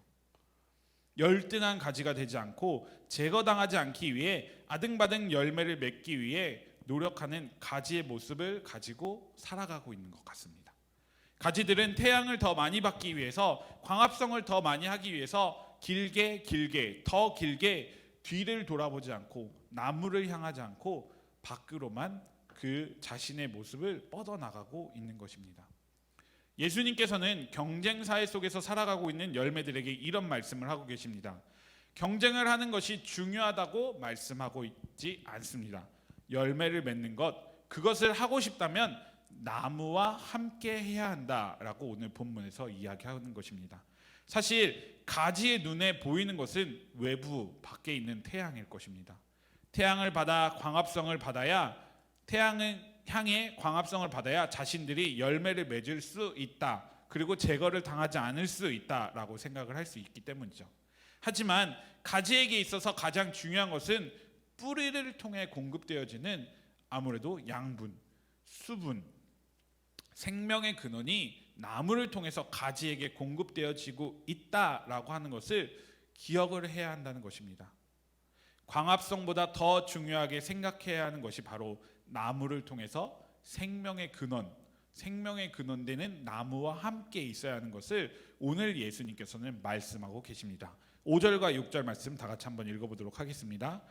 열등한 가지가 되지 않고 제거당하지 않기 위해 아등바등 열매를 맺기 위해 노력하는 가지의 모습을 가지고 살아가고 있는 것 같습니다. 가지들은 태양을 더 많이 받기 위해서, 광합성을 더 많이 하기 위해서 더 길게 뒤를 돌아보지 않고 나무를 향하지 않고 밖으로만 그 자신의 모습을 뻗어나가고 있는 것입니다. 예수님께서는 경쟁 사회 속에서 살아가고 있는 열매들에게 이런 말씀을 하고 계십니다. 경쟁을 하는 것이 중요하다고 말씀하고 있지 않습니다. 열매를 맺는 것, 그것을 하고 싶다면 나무와 함께 해야 한다라고 오늘 본문에서 이야기하는 것입니다. 사실 가지의 눈에 보이는 것은 외부 밖에 있는 태양일 것입니다. 태양을 받아 광합성을 받아야, 태양을 향해 광합성을 받아야 자신들이 열매를 맺을 수 있다, 그리고 제거를 당하지 않을 수 있다라고 생각을 할 수 있기 때문이죠. 하지만 가지에게 있어서 가장 중요한 것은 뿌리를 통해 공급되어지는 아무래도 양분, 수분, 생명의 근원이 나무를 통해서 가지에게 공급되어지고 있다라고 하는 것을 기억을 해야 한다는 것입니다. 광합성보다 더 중요하게 생각해야 하는 것이 바로 나무를 통해서 생명의 근원되는 나무와 함께 있어야 하는 것을 오늘 예수님께서는 말씀하고 계십니다. 5절과 6절 말씀 다 같이 한번 읽어보도록 하겠습니다.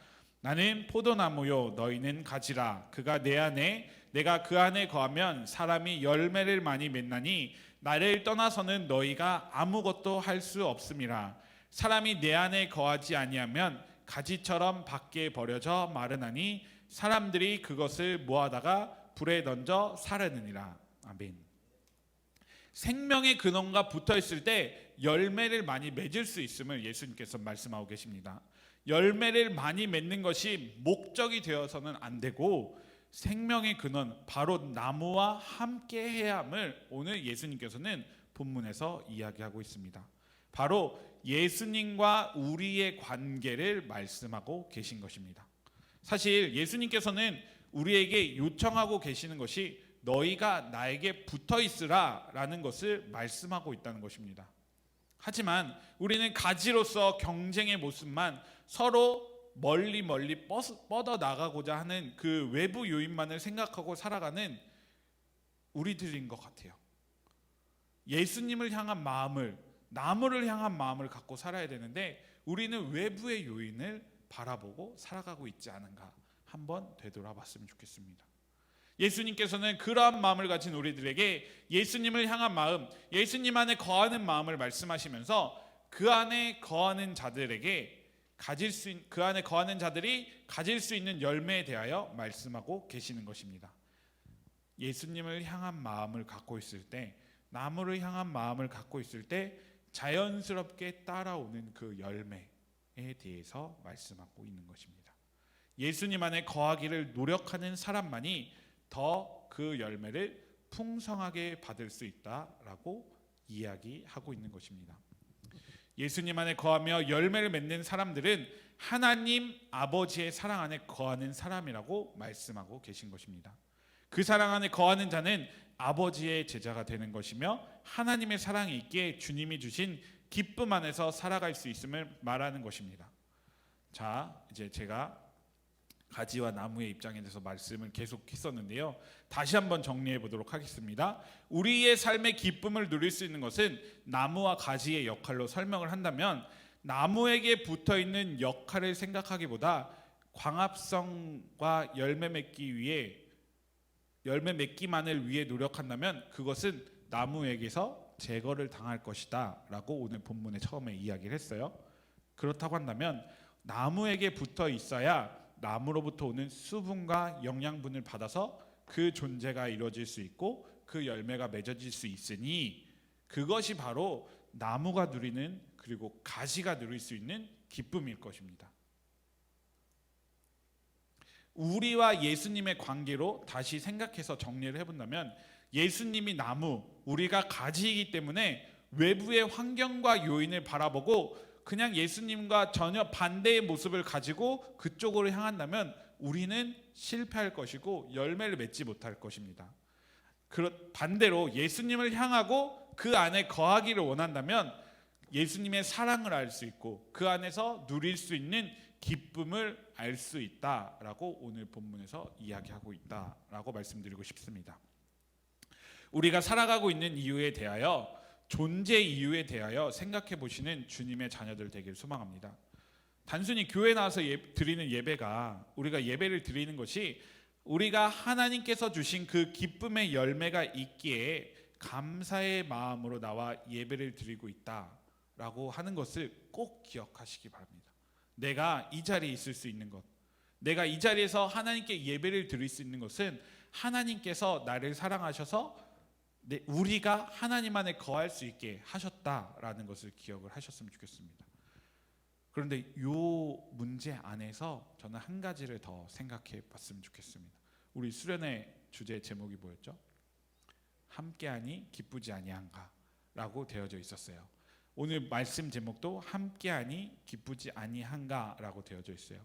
나는 포도나무요 너희는 가지라. 그가 내 안에 내가 그 안에 거하면 사람이 열매를 많이 맺나니 나를 떠나서는 너희가 아무것도 할 수 없음이라. 사람이 내 안에 거하지 아니하면 가지처럼 밖에 버려져 마르나니 사람들이 그것을 모아다가 불에 던져 사르느니라. 아멘. 생명의 근원과 붙어 있을 때 열매를 많이 맺을 수 있음을 예수님께서 말씀하고 계십니다. 열매를 많이 맺는 것이 목적이 되어서는 안 되고 생명의 근원, 바로 나무와 함께 해야 함을 오늘 예수님께서는 본문에서 이야기하고 있습니다. 바로 예수님과 우리의 관계를 말씀하고 계신 것입니다. 사실 예수님께서는 우리에게 요청하고 계시는 것이 너희가 나에게 붙어 있으라 라는 것을 말씀하고 있다는 것입니다. 하지만 우리는 가지로서 경쟁의 모습만, 서로 멀리 뻗어 나가고자 하는 그 외부 요인만을 생각하고 살아가는 우리들인 것 같아요. 예수님을 향한 마음을, 나무를 향한 마음을 갖고 살아야 되는데 우리는 외부의 요인을 바라보고 살아가고 있지 않은가, 한번 되돌아봤으면 좋겠습니다. 예수님께서는 그러한 마음을 가진 우리들에게 예수님을 향한 마음, 예수님 안에 거하는 마음을 말씀하시면서 그 안에 거하는 자들에게 그 안에 거하는 자들이 가질 수 있는 열매에 대하여 말씀하고 계시는 것입니다. 예수님을 향한 마음을 갖고 있을 때, 나무를 향한 마음을 갖고 있을 때 자연스럽게 따라오는 그 열매에 대해서 말씀하고 있는 것입니다. 예수님 안에 거하기를 노력하는 사람만이 더 그 열매를 풍성하게 받을 수 있다라고 이야기하고 있는 것입니다. 예수님 안에 거하며 열매를 맺는 사람들은 하나님 아버지의 사랑 안에 거하는 사람이라고 말씀하고 계신 것입니다. 그 사랑 안에 거하는 자는 아버지의 제자가 되는 것이며 하나님의 사랑이 있기에 주님이 주신 기쁨 안에서 살아갈 수 있음을 말하는 것입니다. 자, 이제 제가 가지와 나무의 입장에 대해서 말씀을 계속 했었는데요. 다시 한번 정리해 보도록 하겠습니다. 우리의 삶의 기쁨을 누릴 수 있는 것은 나무와 가지의 역할로 설명을 한다면, 나무에게 붙어 있는 역할을 생각하기보다 광합성과 열매 맺기만을 위해 노력한다면 그것은 나무에게서 제거를 당할 것이다 라고 오늘 본문의 처음에 이야기를 했어요. 그렇다고 한다면 나무에게 붙어 있어야 나무로부터 오는 수분과 영양분을 받아서 그 존재가 이루어질 수 있고 그 열매가 맺어질 수 있으니, 그것이 바로 나무가 누리는, 그리고 가지가 누릴 수 있는 기쁨일 것입니다. 우리와 예수님의 관계로 다시 생각해서 정리를 해본다면, 예수님이 나무, 우리가 가지이기 때문에 외부의 환경과 요인을 바라보고 그냥 예수님과 전혀 반대의 모습을 가지고 그쪽으로 향한다면 우리는 실패할 것이고 열매를 맺지 못할 것입니다. 반대로 예수님을 향하고 그 안에 거하기를 원한다면 예수님의 사랑을 알 수 있고 그 안에서 누릴 수 있는 기쁨을 알 수 있다라고 오늘 본문에서 이야기하고 있다라고 말씀드리고 싶습니다. 우리가 살아가고 있는 이유에 대하여, 존재 이유에 대하여 생각해 보시는 주님의 자녀들 되길 소망합니다. 단순히 교회 나와서 드리는 예배가, 우리가 예배를 드리는 것이 우리가 하나님께서 주신 그 기쁨의 열매가 있기에 감사의 마음으로 나와 예배를 드리고 있다라고 하는 것을 꼭 기억하시기 바랍니다. 내가 이 자리에 있을 수 있는 것, 내가 이 자리에서 하나님께 예배를 드릴 수 있는 것은 하나님께서 나를 사랑하셔서 우리가 하나님 안에 거할 수 있게 하셨다라는 것을 기억을 하셨으면 좋겠습니다. 그런데 이 문제 안에서 저는 한 가지를 더 생각해 봤으면 좋겠습니다. 우리 수련회 주제 제목이 뭐였죠? 함께하니 기쁘지 아니한가 라고 되어져 있었어요. 오늘 말씀 제목도 함께하니 기쁘지 아니한가 라고 되어져 있어요.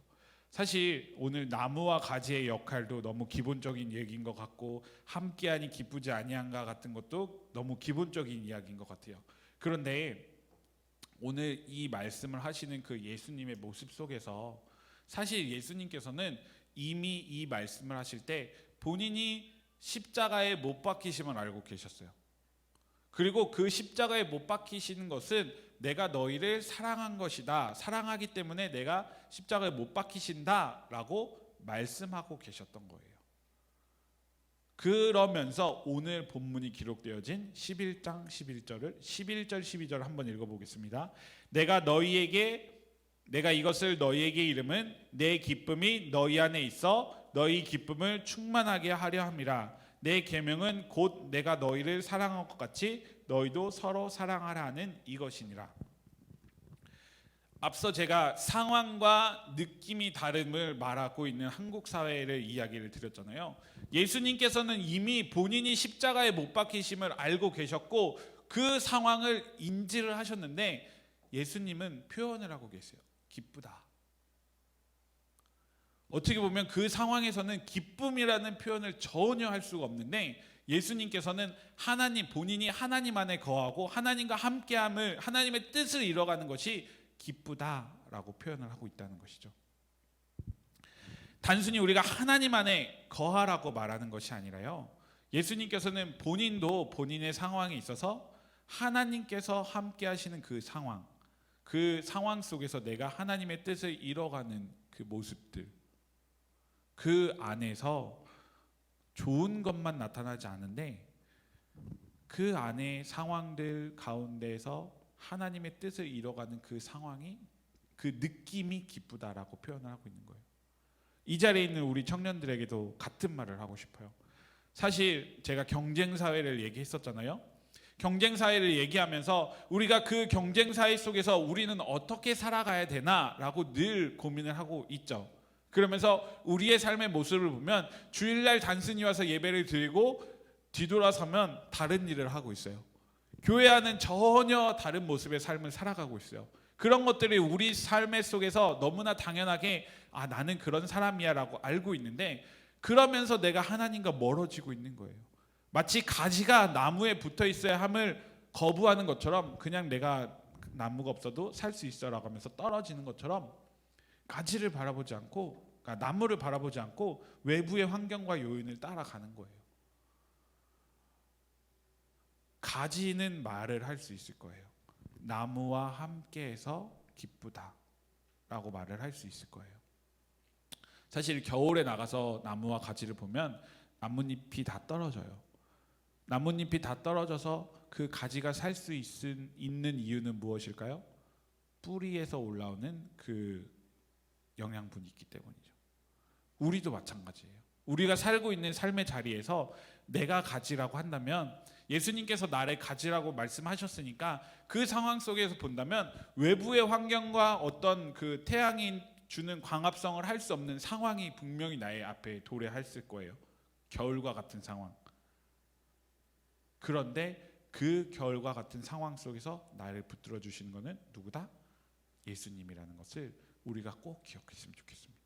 사실 오늘 나무와 가지의 역할도 너무 기본적인 얘기인 것 같고, 함께하니 기쁘지 아니한가 같은 것도 너무 기본적인 이야기인 것 같아요. 그런데 오늘 이 말씀을 하시는 그 예수님의 모습 속에서 사실 예수님께서는 이미 이 말씀을 하실 때 본인이 십자가에 못 박히심을 알고 계셨어요. 그리고 그 십자가에 못 박히시는 것은 내가 너희를 사랑한 것이다, 사랑하기 때문에 내가 십자가에 못 박히신다 라고 말씀하고 계셨던 거예요. 그러면서 오늘 본문이 기록되어진 11장 11절을 11절 12절 한번 읽어보겠습니다. 내가 이것을 너희에게 이름은 내 기쁨이 너희 안에 있어 너희 기쁨을 충만하게 하려 함이라. 내 계명은 곧 내가 너희를 사랑한 것 같이 너희도 서로 사랑하라 하는 이것이니라. 앞서 제가 상황과 느낌이 다름을 말하고 있는 한국 사회를 이야기를 드렸잖아요. 예수님께서는 이미 본인이 십자가에 못 박히심을 알고 계셨고 그 상황을 인지를 하셨는데 예수님은 표현을 하고 계세요. 기쁘다. 어떻게 보면 그 상황에서는 기쁨이라는 표현을 전혀 할 수가 없는데 예수님께서는 본인이 하나님 안에 거하고 하나님과 함께함을, 하나님의 뜻을 이뤄가는 것이 기쁘다라고 표현을 하고 있다는 것이죠. 단순히 우리가 하나님 안에 거하라고 말하는 것이 아니라요, 예수님께서는 본인도 본인의 상황에 있어서 하나님께서 함께 하시는 그 상황 속에서 내가 하나님의 뜻을 이뤄가는 그 모습들, 그 안에서 좋은 것만 나타나지 않은데 그 안에 상황들 가운데에서 하나님의 뜻을 이뤄가는 그 상황이, 그 느낌이 기쁘다라고 표현을 하고 있는 거예요. 이 자리에 있는 우리 청년들에게도 같은 말을 하고 싶어요. 사실 제가 경쟁사회를 얘기했었잖아요. 경쟁사회를 얘기하면서 우리가 그 경쟁사회 속에서 우리는 어떻게 살아가야 되나라고 늘 고민을 하고 있죠. 그러면서 우리의 삶의 모습을 보면 주일날 단순히 와서 예배를 드리고 뒤돌아서면 다른 일을 하고 있어요. 교회와는 전혀 다른 모습의 삶을 살아가고 있어요. 그런 것들이 우리 삶의 속에서 너무나 당연하게 나는 그런 사람이야 라고 알고 있는데, 그러면서 내가 하나님과 멀어지고 있는 거예요. 마치 가지가 나무에 붙어 있어야 함을 거부하는 것처럼, 그냥 내가 나무가 없어도 살 수 있어 라고 하면서 떨어지는 것처럼 가지를 바라보지 않고, 그러니까 나무를 바라보지 않고 외부의 환경과 요인을 따라가는 거예요. 가지는 말을 할 수 있을 거예요. 나무와 함께해서 기쁘다라고 말을 할 수 있을 거예요. 사실 겨울에 나가서 나무와 가지를 보면 나뭇잎이 다 떨어져요. 나뭇잎이 다 떨어져서 그 가지가 살 수 있는 이유는 무엇일까요? 뿌리에서 올라오는 그 영양분이 있기 때문이죠. 우리도 마찬가지예요. 우리가 살고 있는 삶의 자리에서 내가 가지라고 한다면, 예수님께서 나를 가지라고 말씀하셨으니까 그 상황 속에서 본다면 외부의 환경과 어떤 그 태양이 주는 광합성을 할 수 없는 상황이 분명히 나의 앞에 도래했을 거예요. 겨울과 같은 상황. 그런데 그 겨울과 같은 상황 속에서 나를 붙들어 주시는 것은 누구다? 예수님이라는 것을 우리가 꼭 기억했으면 좋겠습니다.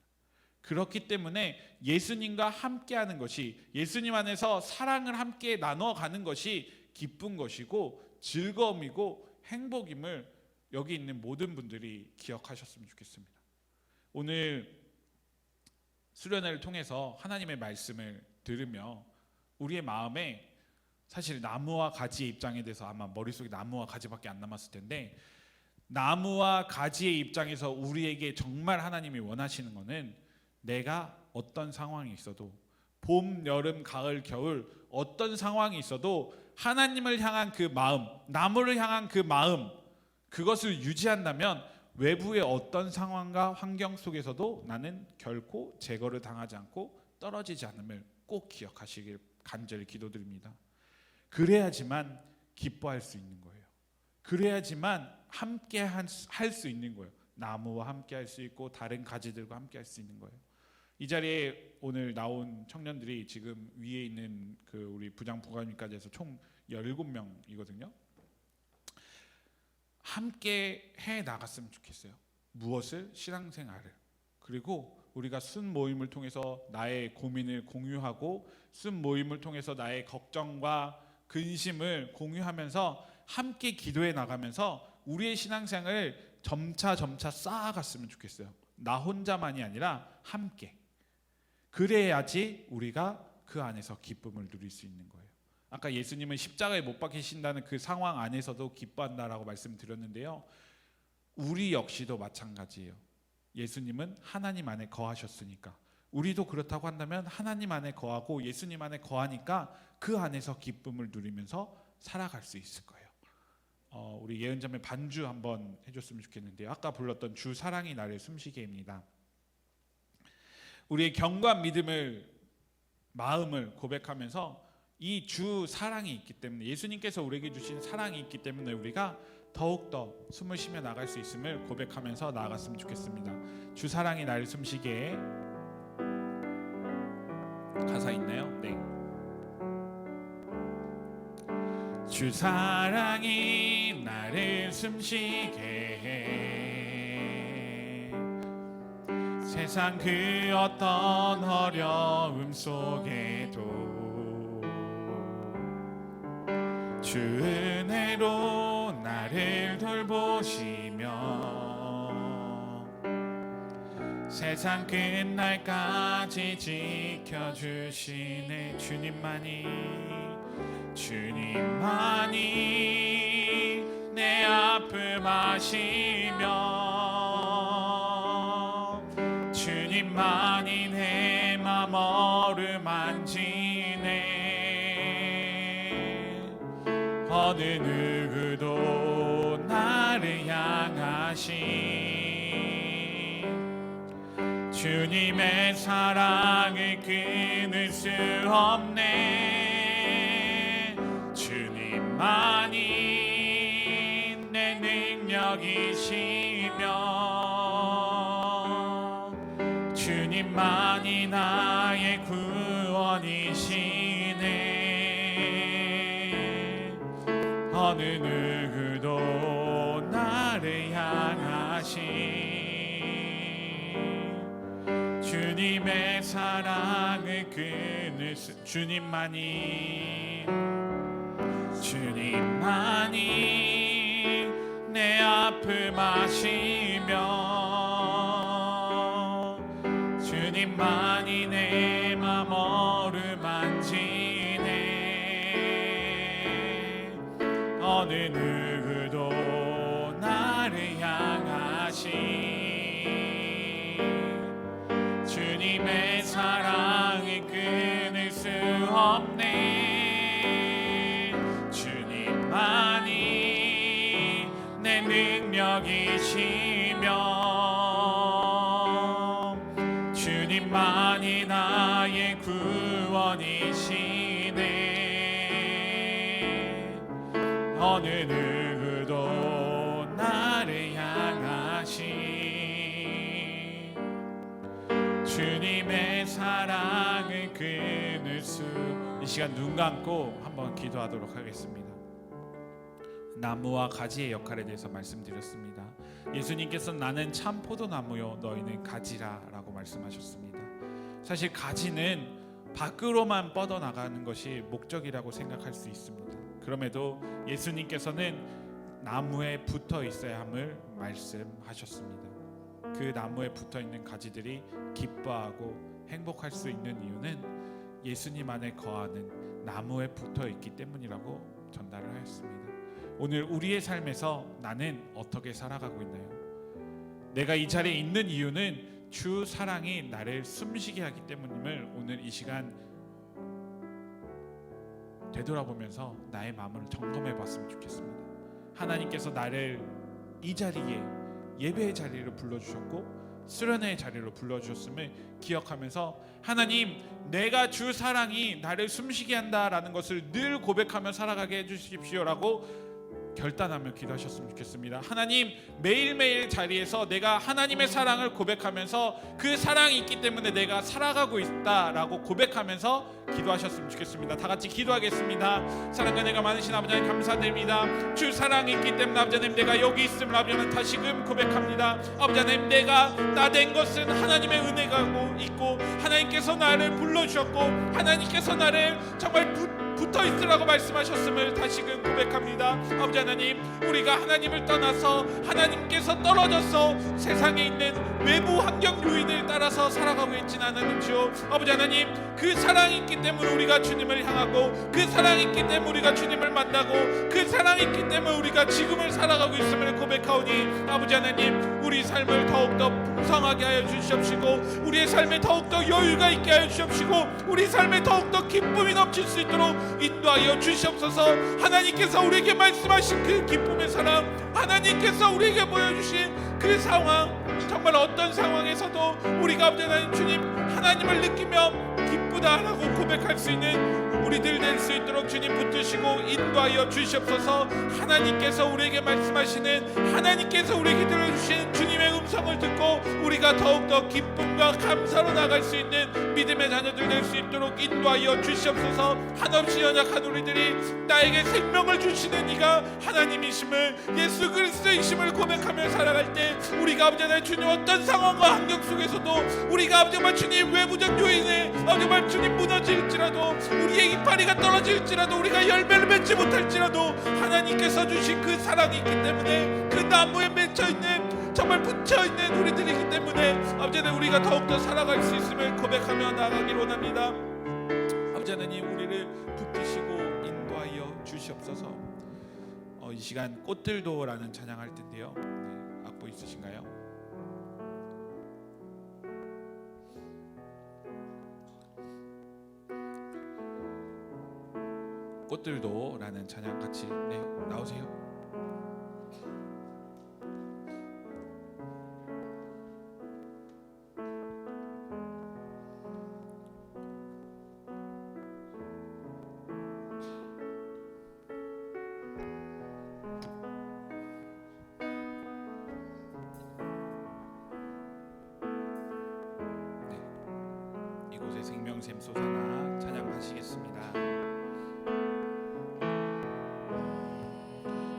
그렇기 때문에 예수님과 함께하는 것이, 예수님 안에서 사랑을 함께 나눠가는 것이 기쁜 것이고 즐거움이고 행복임을 여기 있는 모든 분들이 기억하셨으면 좋겠습니다. 오늘 수련회를 통해서 하나님의 말씀을 들으며 우리의 마음에 사실 나무와 가지의 입장에 대해서 아마 머릿속에 나무와 가지밖에 안 남았을 텐데, 나무와 가지의 입장에서 우리에게 정말 하나님이 원하시는 것은 내가 어떤 상황이 있어도, 봄, 여름, 가을, 겨울 어떤 상황이 있어도 하나님을 향한 그 마음, 나무를 향한 그 마음, 그것을 유지한다면 외부의 어떤 상황과 환경 속에서도 나는 결코 제거를 당하지 않고 떨어지지 않음을 꼭 기억하시길 간절히 기도드립니다. 그래야지만 기뻐할 수 있는 거예요. 그래야지만 함께 할 수 있는 거예요. 나무와 함께 할 수 있고 다른 가지들과 함께 할 수 있는 거예요. 이 자리에 오늘 나온 청년들이 지금 위에 있는 그 우리 부장 부관님까지 해서 총 17명이거든요. 함께 해 나갔으면 좋겠어요. 무엇을? 신앙생활을. 그리고 우리가 순 모임을 통해서 나의 고민을 공유하고, 순 모임을 통해서 나의 걱정과 근심을 공유하면서 함께 기도해 나가면서 우리의 신앙생활을 점차 쌓아갔으면 좋겠어요. 나 혼자만이 아니라 함께. 그래야지 우리가 그 안에서 기쁨을 누릴 수 있는 거예요. 아까 예수님은 십자가에 못 박히신다는 그 상황 안에서도 기뻐한다라고 말씀드렸는데요. 우리 역시도 마찬가지예요. 예수님은 하나님 안에 거하셨으니까 우리도 그렇다고 한다면 하나님 안에 거하고 예수님 안에 거하니까 그 안에서 기쁨을 누리면서 살아갈 수 있을 거예요. 우리 예은자매 반주 한번 해줬으면 좋겠는데요. 아까 불렀던 주 사랑이 나를 숨쉬게입니다. 우리의 견고한 믿음을, 마음을 고백하면서 이 주 사랑이 있기 때문에, 예수님께서 우리에게 주신 사랑이 있기 때문에 우리가 더욱더 숨을 쉬며 나갈 수 있음을 고백하면서 나아갔으면 좋겠습니다. 주 사랑이 나를 숨쉬게. 가사 있나요? 네. 주 사랑이 나를 숨쉬게 해. 세상 그 어떤 어려움 속에도 주 은혜로 나를 돌보시며 세상 끝날까지 지켜주시네. 주님만이 내 아픔 아시며 주님만이 내 맘 어루만지네. 어느 누구도 나를 향하신 주님의 사랑을 끊을 수 없네. 주님만이 내 능력이시며 주님만이 나의 구원이시네. 어느 누구도 나를 향하신 주님의 사랑을 끊을 수, 주님만이 내 아픔 아시며 주님만이 내 맘 어루만지네. 어느 누구도 나를 향하신 주님의 사랑을 끊을 수 없네. 주님만이 내 능력이시며 주님만이 나의 구원이시네. 어느 누구도 나를 향하신 주님의 사랑을 끊을 수. 이 시간 눈 감고 한번 기도하도록 하겠습니다. 나무와 가지의 역할에 대해서 말씀드렸습니다. 예수님께서 나는 참 포도나무요 너희는 가지라 라고 말씀하셨습니다. 사실 가지는 밖으로만 뻗어나가는 것이 목적이라고 생각할 수 있습니다. 그럼에도 예수님께서는 나무에 붙어 있어야 함을 말씀하셨습니다. 그 나무에 붙어 있는 가지들이 기뻐하고 행복할 수 있는 이유는 예수님 안에 거하는 나무에 붙어 있기 때문이라고 전달을 하였습니다. 오늘 우리의 삶에서 나는 어떻게 살아가고 있나요? 내가 이 자리에 있는 이유는 주 사랑이 나를 숨쉬게 하기 때문임을 오늘 이 시간 되돌아보면서 나의 마음을 점검해 봤으면 좋겠습니다. 하나님께서 나를 이 자리에 예배의 자리로 불러주셨고 수련회의 자리로 불러주셨음을 기억하면서 하나님, 내가 주 사랑이 나를 숨쉬게 한다라는 것을 늘 고백하며 살아가게 해주십시오라고 결단하며 기도하셨으면 좋겠습니다. 하나님, 매일매일 자리에서 내가 하나님의 사랑을 고백하면서 그 사랑이 있기 때문에 내가 살아가고 있다라고 고백하면서 기도하셨으면 좋겠습니다. 다 같이 기도하겠습니다. 사랑과 내가 많으신 아버지 하나님 감사드립니다. 주 사랑이 있기 때문에 아버지 하나님 내가 여기 있음을 아버지 하나님 다시금 고백합니다. 아버지 하나님, 내가 나 된 것은 하나님의 은혜가 있고 하나님께서 나를 불러주셨고 하나님께서 나를 정말 붙어 있으라고 말씀하셨음을 다시금 고백합니다. 아버지 하나님, 우리가 하나님을 떠나서 하나님께서 떨어져서 세상에 있는 외부 환경 요인을 따라서 살아가고 있지는 않았는지요. 아버지 하나님, 그 사랑이 있기 때문에 우리가 주님을 향하고 그 사랑이 있기 때문에 우리가 주님을 만나고 그 사랑이 있기 때문에 우리가 지금을 살아가고 있음을 고백하오니 아버지 하나님, 우리 삶을 더욱더 풍성하게 하여 주시옵시고 우리의 삶에 더욱더 여유가 있게 하여 주시옵시고 우리 삶에 더욱더 기쁨이 넘칠 수 있도록 인도하여 주시옵소서. 하나님께서 우리에게 말씀하신 그 기쁨의 사랑, 하나님께서 우리에게 보여주신 그 상황, 정말 어떤 상황에서도 우리가 아버지 하나님 주님 하나님을 느끼며 기쁘다라고 고백할 수 있는 우리들 될 수 있도록 주님 붙드시고 인도하여 주시옵소서. 하나님께서 우리에게 말씀하시는, 하나님께서 우리에게 들려주신 주님의 음성을 듣고 우리가 더욱더 기쁨과 감사로 나갈 수 있는 믿음의 자녀들 될 수 있도록 인도하여 주시옵소서. 한없이 연약한 우리들이 나에게 생명을 주시는 이가 하나님이심을, 예수 그리스도이심을 고백하며 살아갈 때 우리가 아버지 하나님 주님 어떤 상황과 환경 속에서도 우리가 아버지 하나님 주님 외부적 요인에 아버지 하나님 주님 무너질지라도 우리의 이파리가 떨어질지라도 우리가 열매를 맺지 못할지라도 하나님께서 주신 그 사랑이 있기 때문에 그 나무에 맺혀있는 정말 붙여있는 우리들이기 때문에 아버지 하나님 우리가 더욱더 살아갈 수 있음을 고백하며 나아가길 원합니다. 아버지 하나님, 우리를 붙드시고 인도하여 주시옵소서. 이 시간 꽃들도라는 찬양할 텐데요. 악보 있으신가요? 꽃들도라는 찬양 같이 나오세요. 이곳에 생명샘 솟아나 찬양하시겠습니다.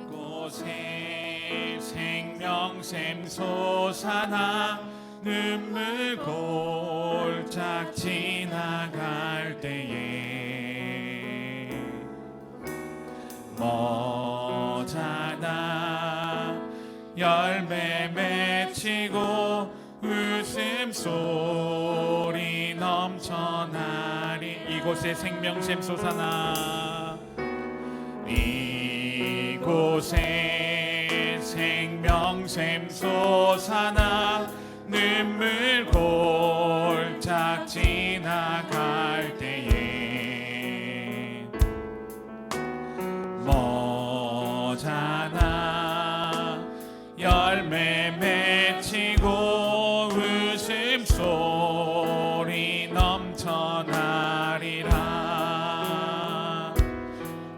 이곳에 생명샘 솟아나 눈물 골짝 지나갈 때에 모자나 열매 맺히고 웃음소리 넘쳐나리. 이곳에 생명샘 솟아나, 이곳에 생명샘 솟아나 눈물 골짝 지나갈 때에 모자나 열매 맺히고 웃음소리 넘쳐나리라.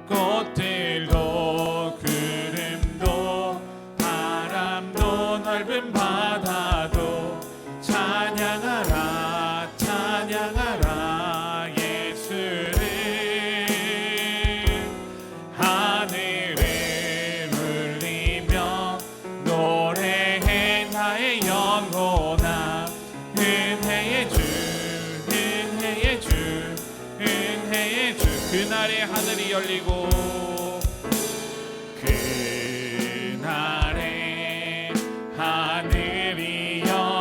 꽃들도 구름도 바람도 넓은 바다도 찬양하라 찬양하라 예수를. 하늘을 울리며 노래해 나의 영혼아. 은혜의 주 은혜의 주 은혜의 주. 그날의 하늘이 열리고 그날의 하늘이 열리고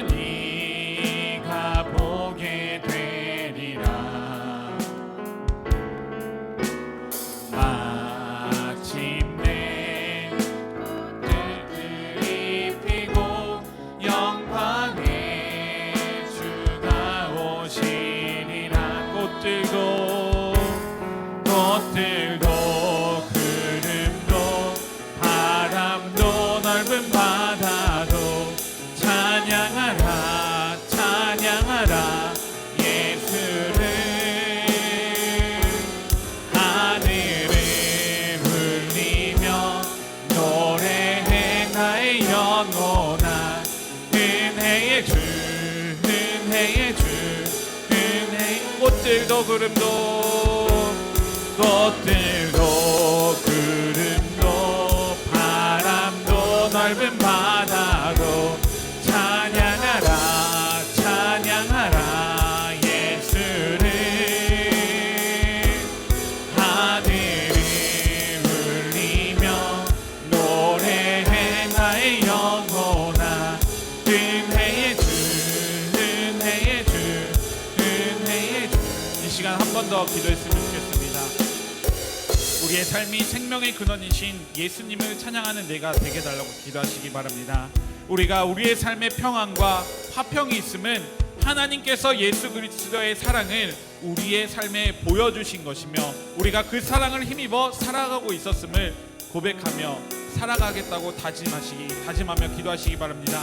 네가 보게 되리라. 마침내 꽃들이 피고 영광의 주가 오시리라. 꽃들도 구름도 바람도 넓은 바다도 찬양하라 찬양하라 예수를. 하늘을 울리며 노래해 나의 영혼아. 은혜의 주 은혜의 주 은혜의. 꽃들도 구름도 바람도 넓은 바다도 찬양하라 찬양하라 예수를. 하늘을 울리며 노래해 나의 영혼아. 은혜의 주 은혜의 주 은혜의 주. 이 시간 한 번 더 기도했으면 좋겠습니다. 우리의 삶이 생명의 근원이신 예수님을 찬양하는 내가 되게 달라고 기도하시기 바랍니다. 우리가 우리의 삶의 평안과 화평이 있음은 하나님께서 예수 그리스도의 사랑을 우리의 삶에 보여주신 것이며 우리가 그 사랑을 힘입어 살아가고 있었음을 고백하며 살아가겠다고 다짐하며 기도하시기 바랍니다.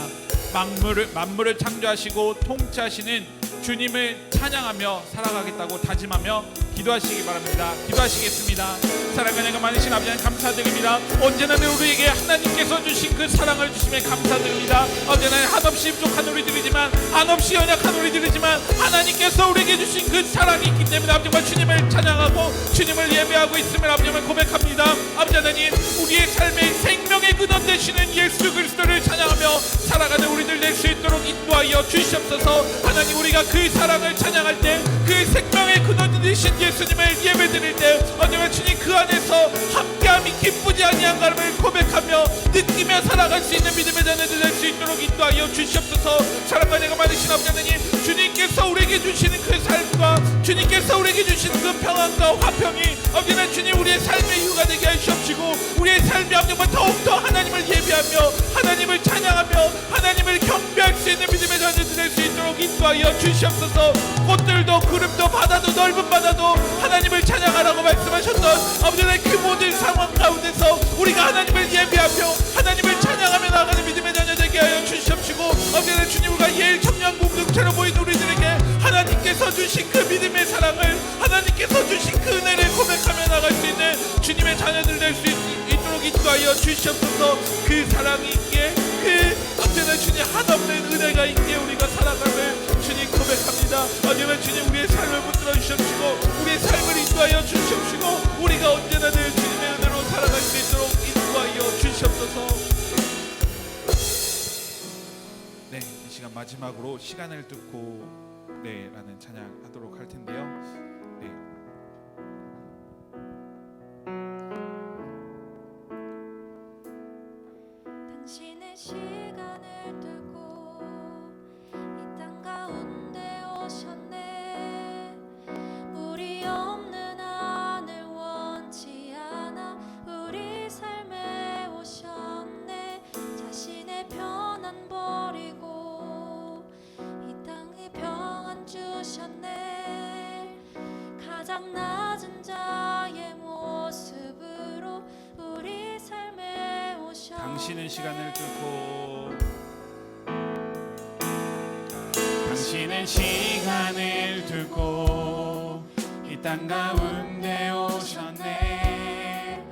만물을 창조하시고 통치하시는 주님을 찬양하며 살아가겠다고 다짐하며 기도하시기 바랍니다. 기도하시겠습니다. 사랑하는 많으신 아버지 하나님 감사드립니다. 언제나 늘 우리에게 하나님께서 주신 그 사랑을 주심에 감사드립니다. 언제나 한없이 부족한 우리들이지만 한없이 연약한 우리들이지만 하나님께서 우리에게 주신 그 사랑이 있기 때문에 아버지와 주님을 찬양하고 주님을 예배하고 있음을 아버지와 고백합니다. 아버지 하나님 우리의 삶의 생명의 근원 되시는 예수 그리스도를 찬양하며 살아가는 우리들 될 수 있도록 인도하여 주시옵소서. 하나님 우리가 그 사랑을 찬양할 때 그 생명의 근원 되신 예수님을 예배드릴 때 언제나 주님 그 안에서 함께함이 기쁘지 아니한가를 고백하며 느끼며 살아갈 수 있는 믿음의 자녀들 될 수 있도록 인도하여 주시옵소서. 사랑과 내가 많으신 아버지 하나님 주님께서 우리에게 주시는 그 삶과 주님께서 우리에게 주시는 그 평안과 화평이 언제나 주님 우리의 삶의 이유가 되게 하시옵시고 우리의 삶이 아버지만 더욱더 하나님을 예배하며 하나님을 찬양하며 하나님을 경배할 수 있는 믿음의 자녀들 될 수 있도록 인도하여 주시옵소서. 꽃들도 구름도 바다도 넓은 바다도 하나님을 찬양하라고 말씀하셨던 아버지 하나님 그 모든 상황 가운데서 우리가 하나님을 예배하며 하나님을 찬양하며 나아가는 믿음의 자녀 되게 하여 주시옵시고 아버지 하나님 주님 우리가 예일 청년 공동체로 모인 우리들에게 하나님께서 주신 그 믿음의 사랑을 하나님께서 주신 그 은혜를 고백하며 나갈 수 있는 주님의 자녀들 될 수 있도록 인도하여 주시옵소서. 그 사랑이 있기에 그 언제나 주님 한없는 은혜가 있기에 우리가 살아감을 주님 고백합니다. 언제나 주님 우리의 삶을 붙들어 주시옵시고 우리의 삶을 인도하여 주시옵시고 우리가 언제나 늘 주님의 은혜로 살아갈 수 있도록 인도하여 주시옵소서. 네, 이 시간 마지막으로 시간을 뚫고 라는 찬양하도록 할 텐데요. 네. 당신의 시간을 두고 이 땅 가운데 오셨네. 우리 없는 하늘 원치 않아 우리 삶에 오셨네. 자신의 편안 버리고 이 땅에 평안 주셨네. 가장 낮은 자의 모습으로 우리 삶에 오셨네. 당신은 시간을 뚫고 당신은 시간을 두고 이 땅 가운데 오셨네.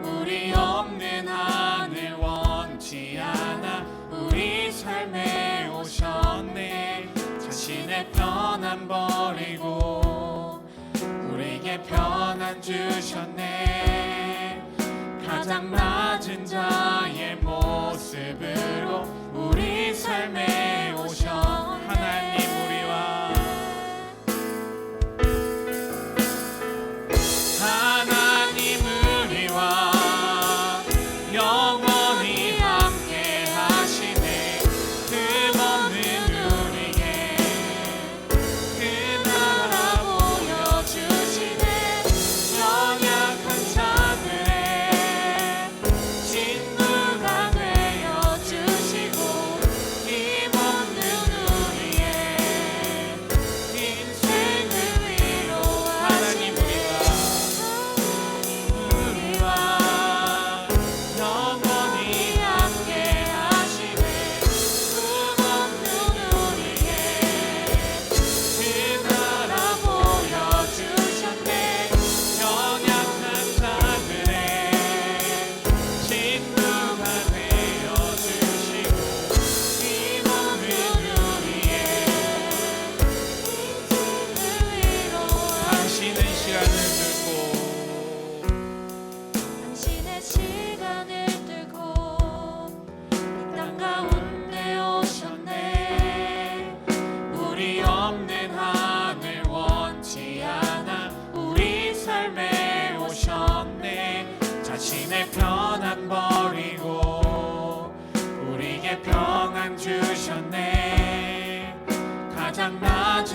우리 없는 하늘 원치 않아 우리 삶에 오셨네. 자신의 편안 버리고 우리에게 편안 주셨네. 가장 낮은 자의 모습으로 우리 삶에 오셨네. 하나님 우리와 영원히 함께 하시네. 흠없는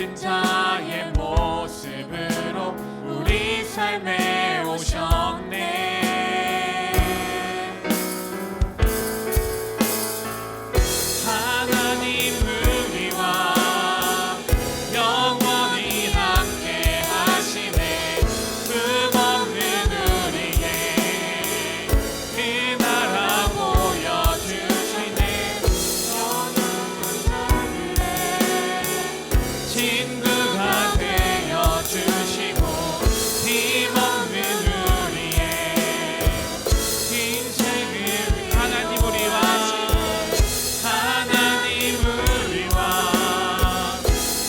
같은 자의 모습으로 우리 삶에 오셨네. 하나님 우리와 영원히 함께 하시네. 흠없는 우리의 그 나라 보여주시네. 친구가 되어주시고 힘없는 우리의 인생을 하나님 우리와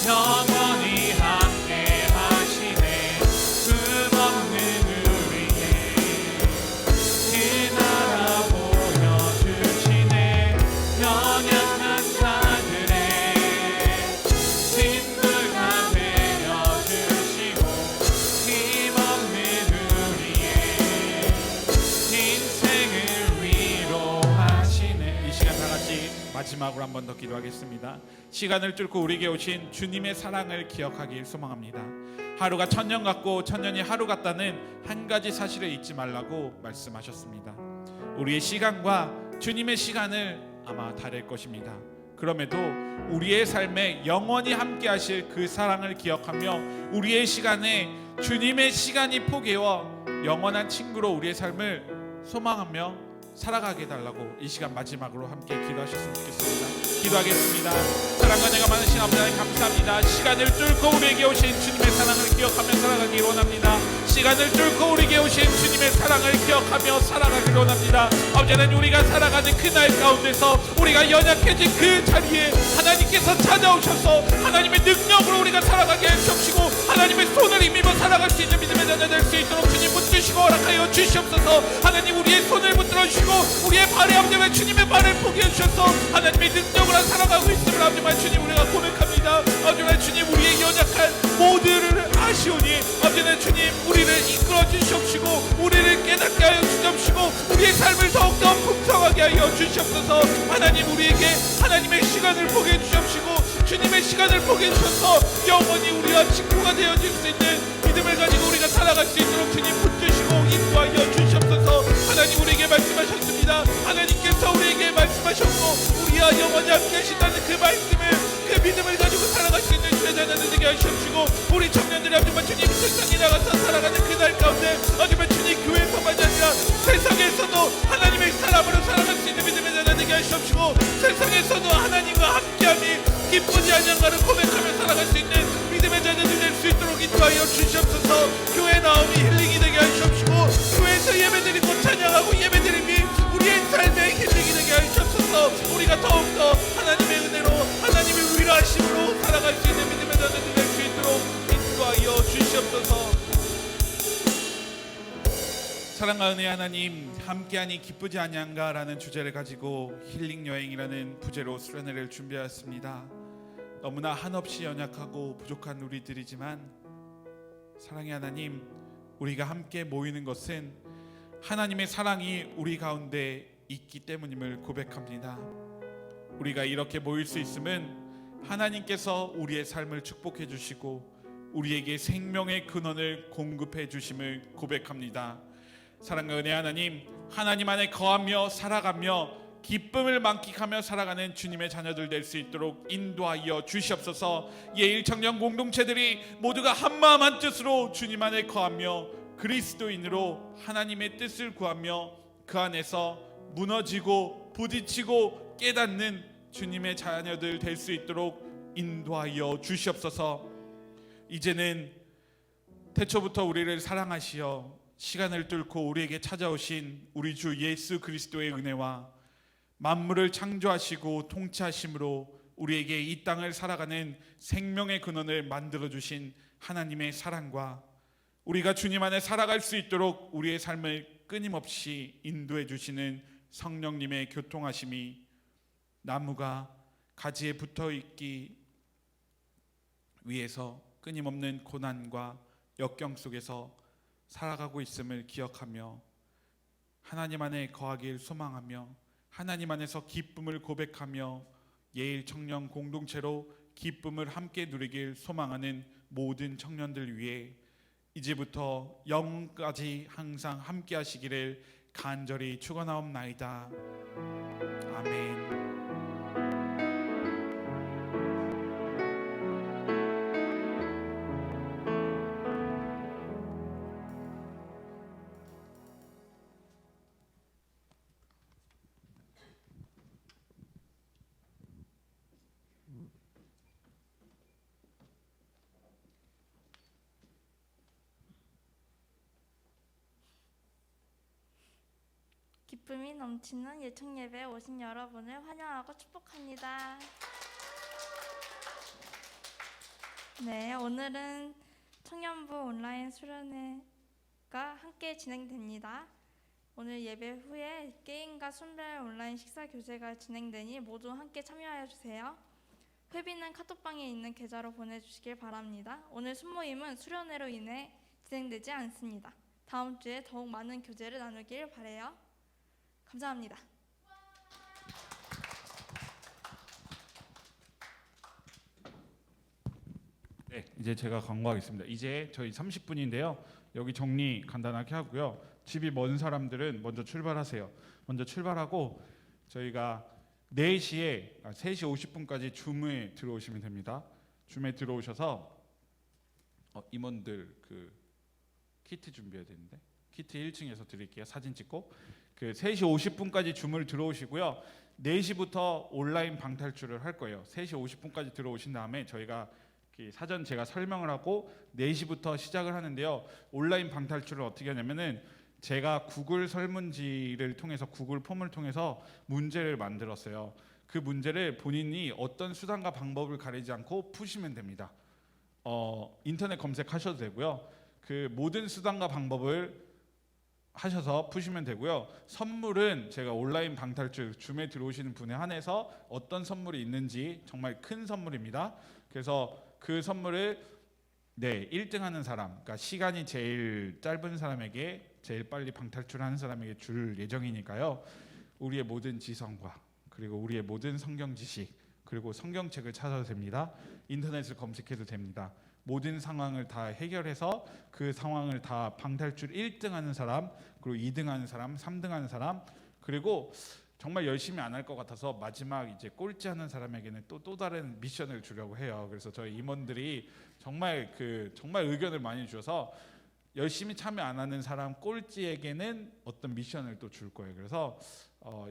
영원히 함께 하시네. 흠없는 우리의 그 나라 보여주시네. 연약한 자들의 친구가 되어주시고 힘없는 우리의 인생을 위로하시네. 이 시간 다 같이 마지막으로 한 번 더 기도하겠습니다. 시간을 뚫고 우리에게 오신 주님의 사랑을 기억하길 소망합니다. 하루가 천년 같고 천년이 하루 같다는 한 가지 사실을 잊지 말라고 말씀하셨습니다. 우리의 시간과 주님의 시간을 아마 다를 것입니다. 그럼에도 우리의 삶에 영원히 함께 하실 그 사랑을 기억하며 우리의 시간에 주님의 시간이 포개워 영원한 친구로 우리의 삶을 소망하며 살아가게 달라고 이 시간 마지막으로 함께 기도하셨으면 좋겠습니다. 기도하겠습니다. 사랑과 내가 많으신 아버지 하나님 감사합니다. 시간을 뚫고 우리에게 오신 주님의 사랑을 기억하며 살아가기 원합니다. 시간을 뚫고 우리에게 오신 주님의 사랑을 기억하며 살아가기 원합니다. 아버지 하나님 우리가 살아가는 그날 가운데서 우리가 연약해진 그 자리에 하나님께서 찾아오셔서 하나님의 능력으로 우리가 살아가게 해주시고 하나님의 손을 힘입어 살아갈 수 있는 믿음의 자녀 될 수 있도록 주님 붙드시고 허락하여 주시옵소서. 하나님 우리의 손을 붙들어 주시고 우리의 발에 아버지 주님의 발을 포기해 주셔서 하나님의 능력으로 살아가고 있음을 아버지 주님 우리가 고백합니다. 아버지 주님 우리의 연약한 모두를 아시오니 아버지 주님 우리를 이끌어 주시옵시고 우리를 깨닫게 하여 주시옵시고 우리의 삶을 더욱더 풍성하게 하여 주시옵소서. 하나님 우리에게 하나님의 시간을 보게 해 주시옵시고 주님의 시간을 보게 해 주셔서 영원히 우리와 친구가 되어질 수 있는 믿음을 가지고 우리가 살아갈 수 있도록 주님 붙드시고 인도하여 주시옵소서. 하나님 우리에게 말씀하셨습니다. 하나님께서 우리에게 말씀하셨고 우리와 영원히 함께 하신다는 그 말씀을 그 믿음을 가지고 살아갈 수 있는 주의 자녀들 되게 하시옵시고 우리 청년들이 아버지 주님 세상에 나가서 살아가는 그날 가운데 아버지 주님 교회에서만 아니라 세상에서도 하나님의 사람으로 살아갈 수 있는 믿음의 자녀 되게 하시옵시고 세상에서도 하나님과 함께함이 기쁘지 않냐가를 고백하며 살아갈 수 있는 믿음의 자녀들 될 수 있도록 인도하여 주시옵소서. 교회 나옴이 힐링이 되게 하시옵시고 교회에서 예배드리고 찬양하고 예배드림이 우리의 삶의 힐링이 되게 하시옵소서. 우리가 더욱더 하나님의 은혜로 하나님의 위로하심으로 살아갈 수 있는 믿음의 자녀들 될 수 있도록 인도하여 주시옵소서. 사랑과 은혜 하나님 함께하니 기쁘지 아니한가라는 주제를 가지고 힐링 여행이라는 부제로 수련회를 준비하였습니다. 너무나 한없이 연약하고 부족한 우리들이지만 사랑의 하나님 우리가 함께 모이는 것은 하나님의 사랑이 우리 가운데 있기 때문임을 고백합니다. 우리가 이렇게 모일 수 있음은 하나님께서 우리의 삶을 축복해 주시고 우리에게 생명의 근원을 공급해 주심을 고백합니다. 사랑과 은혜 하나님 안에 거하며 살아가며 기쁨을 만끽하며 살아가는 주님의 자녀들 될 수 있도록 인도하여 주시옵소서. 예일 청년 공동체들이 모두가 한마음 한뜻으로 주님 안에 거하며 그리스도인으로 하나님의 뜻을 구하며 그 안에서 무너지고 부딪히고 깨닫는 주님의 자녀들 될 수 있도록 인도하여 주시옵소서. 이제는 태초부터 우리를 사랑하시어 시간을 뚫고 우리에게 찾아오신 우리 주 예수 그리스도의 은혜와 만물을 창조하시고 통치하심으로 우리에게 이 땅을 살아가는 생명의 근원을 만들어주신 하나님의 사랑과 우리가 주님 안에 살아갈 수 있도록 우리의 삶을 끊임없이 인도해 주시는 성령님의 교통하심이 나무가 가지에 붙어있기 위해서 끊임없는 고난과 역경 속에서 살아가고 있음을 기억하며 하나님 안에 거하길 소망하며 하나님 안에서 기쁨을 고백하며 예일 청년 공동체로 기쁨을 함께 누리길 소망하는 모든 청년들 위해 이제부터 영까지 항상 함께 하시기를 간절히 축원하옵나이다. 아멘. 기쁨이 넘치는 예청 예배에 오신 여러분을 환영하고 축복합니다. 네, 오늘은 청년부 온라인 수련회가 함께 진행됩니다. 오늘 예배 후에 게임과 순별 온라인 식사 교제가 진행되니 모두 함께 참여하여 주세요. 회비는 카톡방에 있는 계좌로 보내주시길 바랍니다. 오늘 순모임은 수련회로 인해 진행되지 않습니다. 다음 주에 더욱 많은 교제를 나누길 바라요. 감사합니다. 네, 이제 제가 광고하겠습니다. 이제 저희 30분인데요. 여기 정리 간단하게 하고요. 집이 먼 사람들은 먼저 출발하세요. 먼저 출발하고 저희가 3시 50분까지 줌에 들어오시면 됩니다. 줌에 들어오셔서 임원들 그 키트 준비해야 되는데 키트 1층에서 드릴게요. 사진 찍고 그 3시 50분까지 줌을 들어오시고요. 4시부터 온라인 방탈출을 할 거예요. 3시 50분까지 들어오신 다음에 저희가 사전 제가 설명을 하고 4시부터 시작을 하는데요. 온라인 방탈출을 어떻게 하냐면은 제가 구글 설문지를 통해서 구글 폼을 통해서 문제를 만들었어요. 그 문제를 본인이 어떤 수단과 방법을 가리지 않고 푸시면 됩니다. 인터넷 검색하셔도 되고요. 그 모든 수단과 방법을 하셔서 푸시면 되고요. 선물은 제가 온라인 방탈출 줌에 들어오시는 분에 한해서 어떤 선물이 있는지 정말 큰 선물입니다. 그래서 그 선물을 1등 하는 사람, 그러니까 시간이 제일 짧은 사람에게 제일 빨리 방탈출하는 사람에게 줄 예정이니까요. 우리의 모든 지성과 그리고 우리의 모든 성경 지식 그리고 성경책을 찾아도 됩니다. 인터넷을 검색해도 됩니다. 모든 상황을 다 해결해서 그 상황을 다 방탈출 1등 하는 사람, 그리고 2등 하는 사람, 3등 하는 사람, 그리고 정말 열심히 안 할 것 같아서 마지막 이제 꼴찌 하는 사람에게는 또 다른 미션을 주려고 해요. 그래서 저희 임원들이 정말 의견을 많이 주셔서 열심히 참여 안 하는 사람 꼴찌에게는 어떤 미션을 또 줄 거예요. 그래서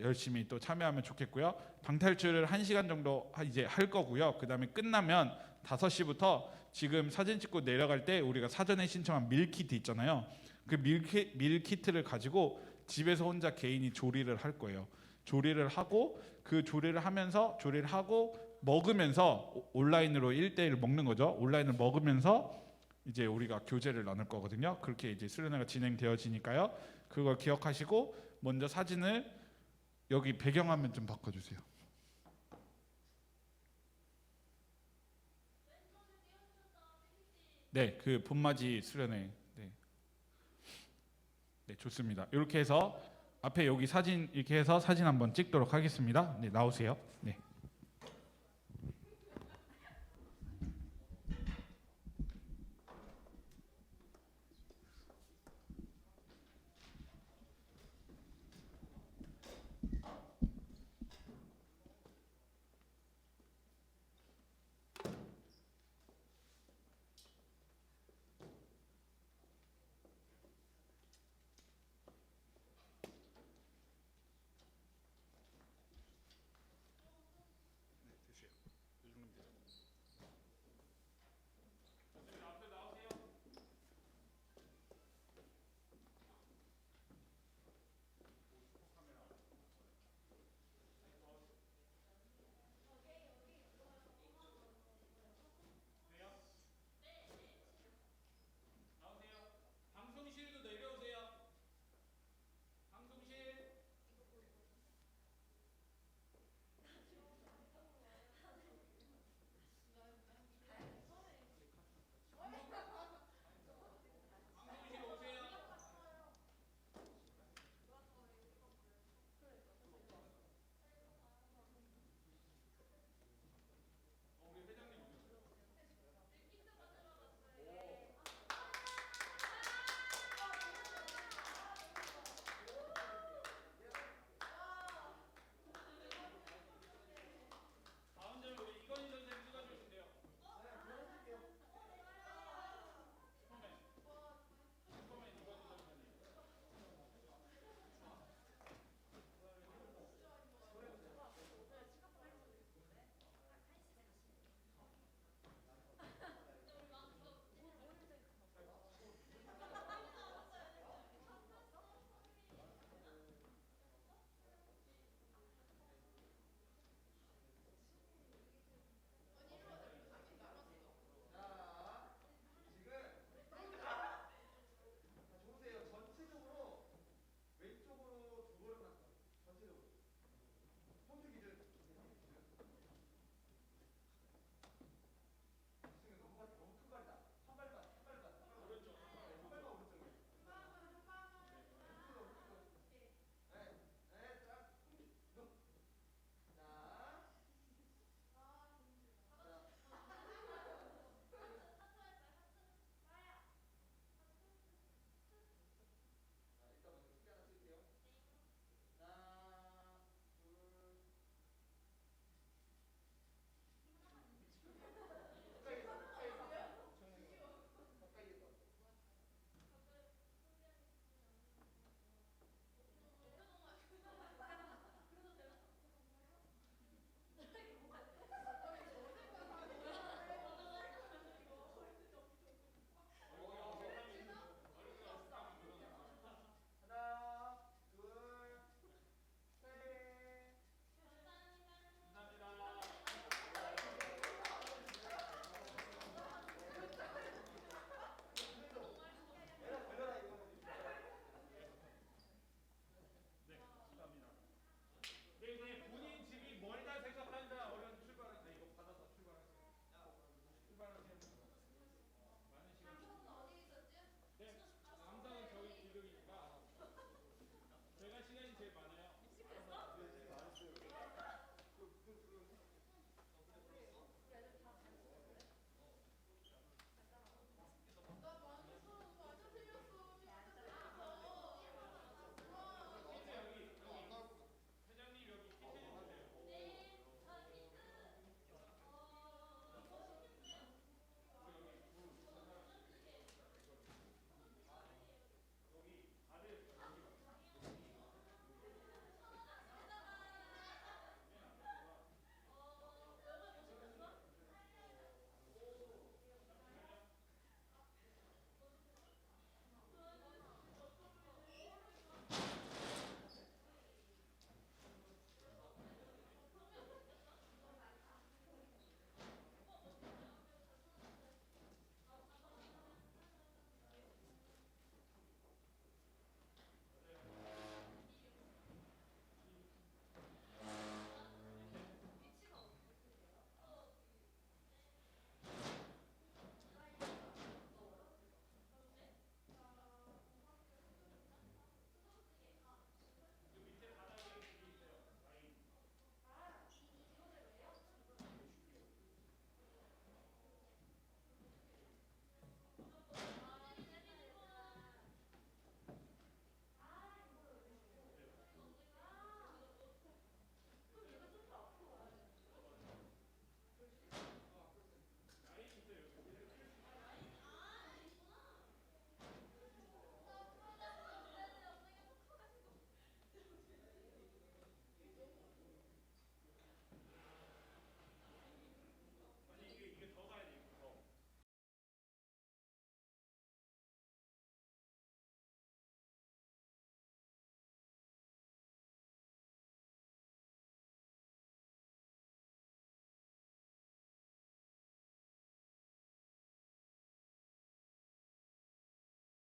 열심히 또 참여하면 좋겠고요. 방탈출을 1시간 정도 이제 할 거고요. 그다음에 끝나면 5시부터 지금 사진 찍고 내려갈 때 우리가 사전에 신청한 밀키트 있잖아요. 그 밀키트를 가지고 집에서 혼자 개인이 조리를 할 거예요. 조리를 하고 그 조리를 하고 먹으면서 온라인으로 1대1 먹는 거죠. 온라인을 먹으면서 이제 우리가 교제를 나눌 거거든요. 그렇게 이제 수련회가 진행되어지니까요. 그걸 기억하시고 먼저 사진을 여기 배경화면 좀 바꿔주세요. 네, 그 봄맞이 수련회. 네, 좋습니다. 이렇게 해서 앞에 여기 사진 이렇게 해서 사진 한번 찍도록 하겠습니다. 네, 나오세요. 네.